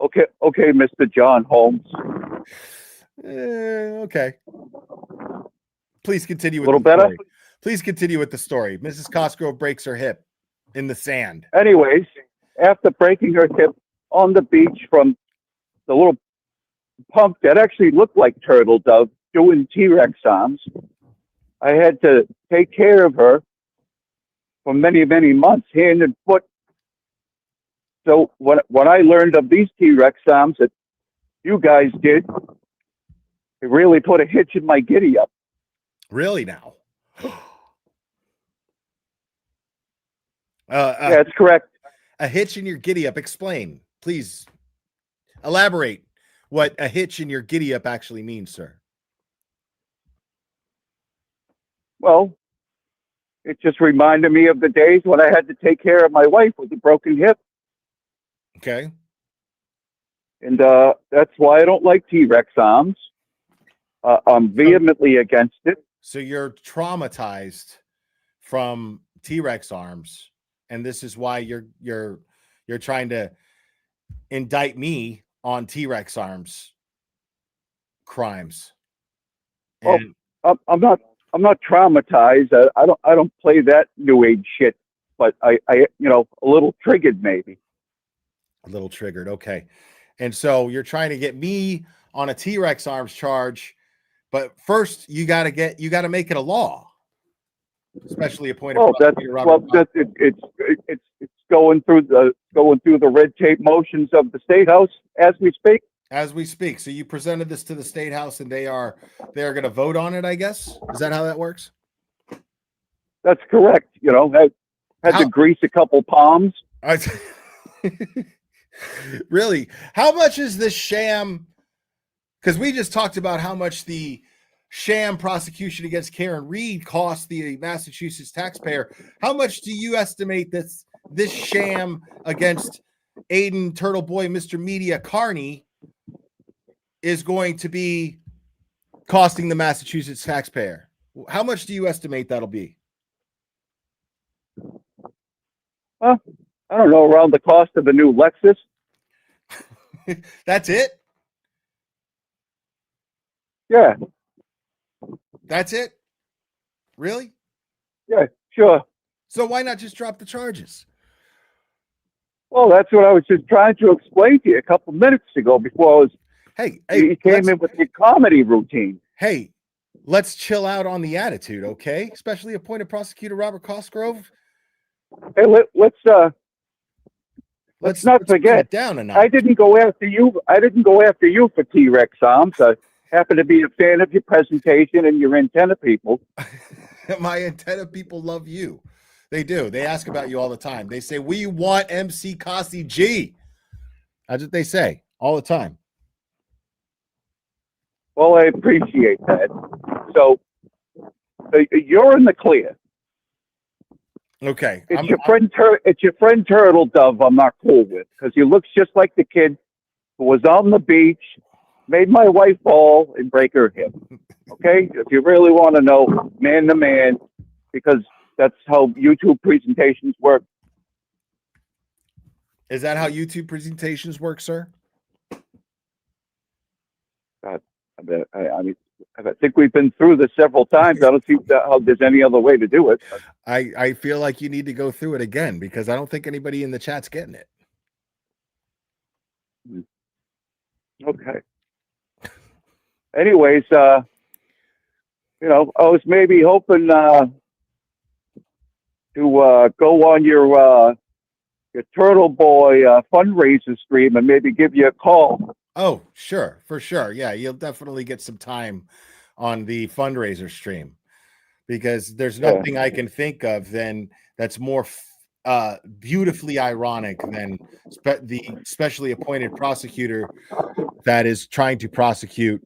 Okay, Mr. John Holmes. Okay. Please continue with a little better. Story. Please continue with the story. Mrs. Cosgrove breaks her hip in the sand. Anyways, after breaking her hip on the beach from the little punk that actually looked like Turtle Dove doing T-Rex arms, I had to take care of her for many, many months, hand and foot. So when I learned of these T-Rex arms that you guys did, it really put a hitch in my giddy up. Really now? Yeah, that's correct. A hitch in your giddy up. Explain, please. Elaborate what a hitch in your giddy up actually means, sir. Well, it just reminded me of the days when I had to take care of my wife with a broken hip. Okay. And that's why I don't like T-Rex arms. I'm vehemently against it. So you're traumatized from T-Rex arms, and this is why you're trying to indict me on T-Rex arms crimes. And I'm I'm not traumatized. I don't play that new age shit, but I a little triggered maybe. A little triggered. Okay. And so you're trying to get me on a T-Rex arms charge, but first you got to make it a law. Especially appointed prosecutor Robert. It's going through the red tape motions of the State House as we speak. As we speak. So you presented this to the State House and they are going to vote on it, I guess. Is that how that works? That's correct. Had to grease a couple palms. Really? How much is this sham? Because we just talked about how much the sham prosecution against Karen Reed cost the Massachusetts taxpayer. How much do you estimate this sham against Aiden Turtleboy, Mr. Media Carney is going to be costing the Massachusetts taxpayer? How much do you estimate that'll be? I don't know, around the cost of a new Lexus. That's it? Yeah. That's it? Really? Yeah, sure. So why not just drop the charges? Well, that's what I was just trying to explain to you a couple minutes ago before you came in with your comedy routine. Hey, let's chill out on the attitude, okay? Especially appointed prosecutor Robert Cosgrove. Hey, let's not forget. Down a notch. I didn't go after you. I didn't go after you for T-Rex arms. I happen to be a fan of your presentation and your antenna people. My antenna people love you. They do. They ask about you all the time. They say, we want MC Cossie G. That's what they say all the time. Well, I appreciate that. So you're in the clear. Okay. It's your friend Turtle Dove I'm not cool with because he looks just like the kid who was on the beach, made my wife fall and break her hip. Okay? If you really want to know man to man, because that's how YouTube presentations work. Is that how YouTube presentations work, sir? I think we've been through this several times. I don't see how there's any other way to do it. I feel like you need to go through it again because I don't think anybody in the chat's getting it. Okay. Anyways, I was maybe hoping to go on your Turtleboy fundraiser stream and maybe give you a call. Oh, sure, for sure. Yeah, you'll definitely get some time on the fundraiser stream because there's nothing I can think of that's more beautifully ironic than the specially appointed prosecutor that is trying to prosecute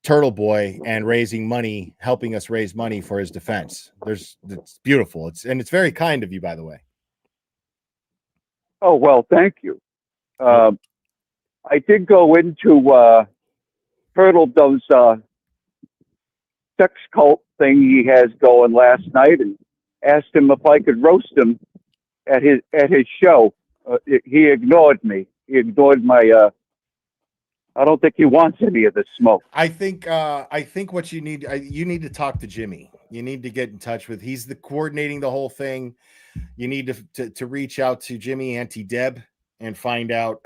Turtleboy and raising money, helping us raise money for his defense. It's beautiful. It's very kind of you, by the way. Oh, well, thank you. I did go into Turtle Dove's sex cult thing he has going last night and asked him if I could roast him at his show. He ignored me. He ignored my I don't think he wants any of the smoke. I think what you need to talk to Jimmy. You need to get in touch with. He's coordinating the whole thing. You need to reach out to Jimmy Auntie Deb and find out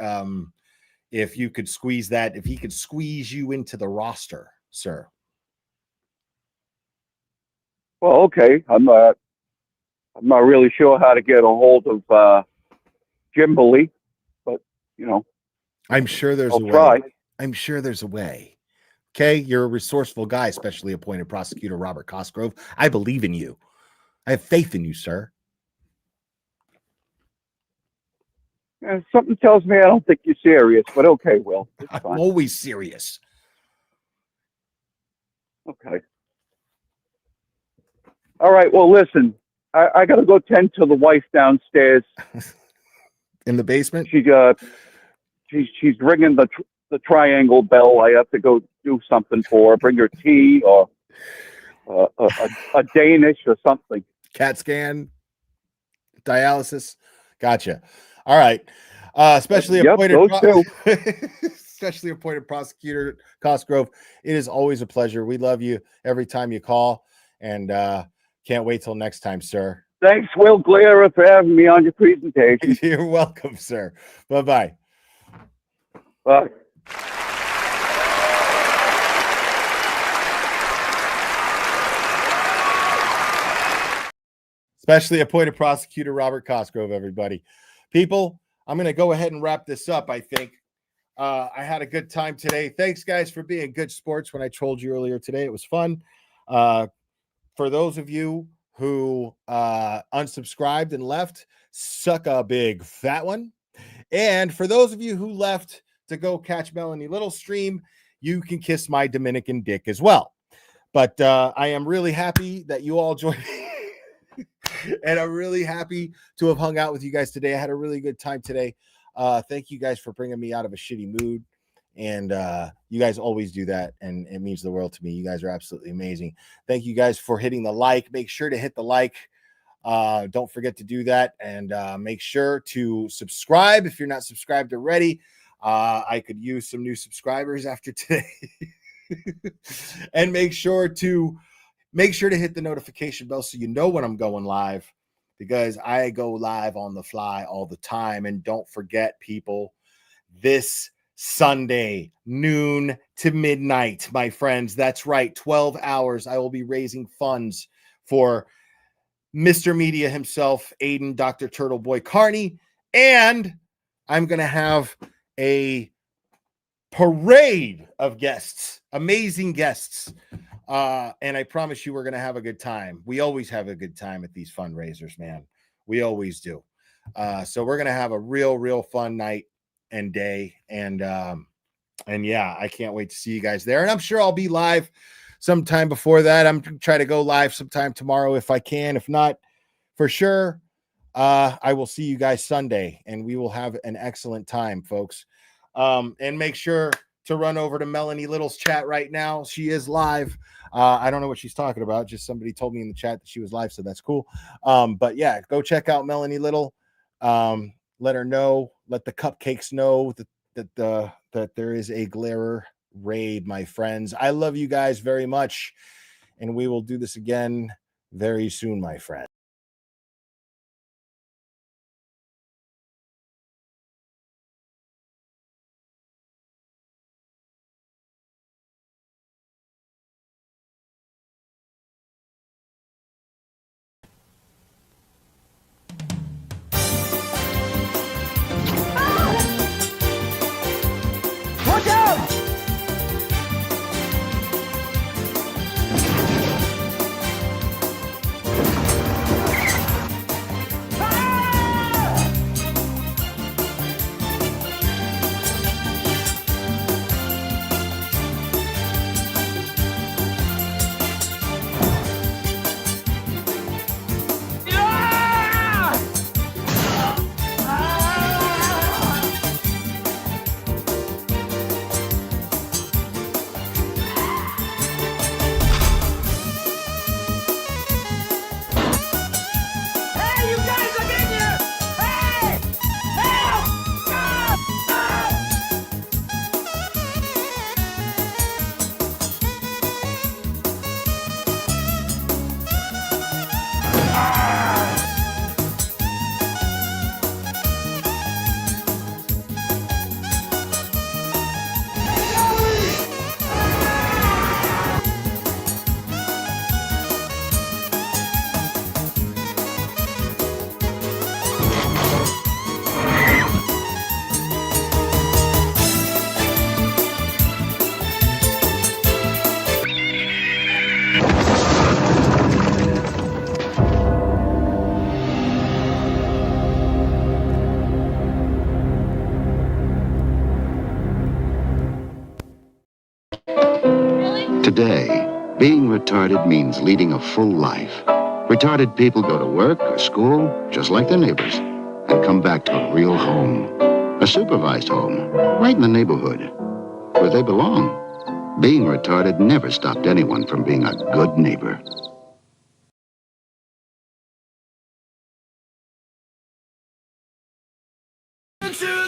if you could squeeze that. If he could squeeze you into the roster, sir. Well, okay. I'm not really sure how to get a hold of Jimberly, but I'm sure there's a try. way. I'm sure there's a way. Okay, you're a resourceful guy, especially appointed prosecutor Robert Cosgrove. I believe in you. I have faith in you, sir. Something tells me I don't think you're serious, but okay, Will. I'm always serious. Okay. All right. Well, listen, I got to go tend to the wife downstairs in the basement. She's ringing the triangle bell. I have to go do something for her. Bring her tea or a Danish or something. CAT scan, dialysis. Gotcha. All right. Especially appointed prosecutor Cosgrove. It is always a pleasure. We love you every time you call. And can't wait till next time, sir. Thanks, Will Glera, for having me on your presentation. You're welcome, sir. Bye-bye. Bye. Especially appointed prosecutor Robert Cosgrove, everybody. People, I'm going to go ahead and wrap this up, I think. I had a good time today. Thanks, guys, for being good sports when I trolled you earlier today. It was fun. For those of you who unsubscribed and left, suck a big fat one. And for those of you who left to go catch Melanie Little's stream, you can kiss my Dominican dick as well. But I am really happy that you all joined me. And I'm really happy to have hung out with you guys today. I had a really good time today. Thank you guys for bringing me out of a shitty mood. And you guys always do that. And it means the world to me. You guys are absolutely amazing. Thank you guys for hitting the like. Make sure to hit the like. Don't forget to do that. And make sure to subscribe if you're not subscribed already. I could use some new subscribers after today. And make sure to hit the notification bell so you know when I'm going live, because I go live on the fly all the time. And don't forget, people, this Sunday, noon to midnight, my friends, that's right, 12 hours, I will be raising funds for Mr. Media himself, Aiden, Dr. Turtleboy Carney, and I'm going to have a parade of guests, amazing guests. And I promise you we're going to have a good time. We always have a good time at these fundraisers, man. We always do. So we're going to have a real fun night and day. And yeah, I can't wait to see you guys there. And I'm sure I'll be live sometime before that. I'm going to try to go live sometime tomorrow if I can. If not, for sure, I will see you guys Sunday, and we will have an excellent time, folks. And make sure to run over to Melanie Little's chat right now. She is live. I don't know what she's talking about. Just somebody told me in the chat that she was live, so that's cool. But yeah, go check out Melanie Little. Let her know. Let the cupcakes know that there is a Glarer raid, my friends. I love you guys very much, and we will do this again very soon, my friend. Look out! Today, being retarded means leading a full life. Retarded people go to work or school just like their neighbors and come back to a real home, a supervised home, right in the neighborhood where they belong. Being retarded never stopped anyone from being a good neighbor. To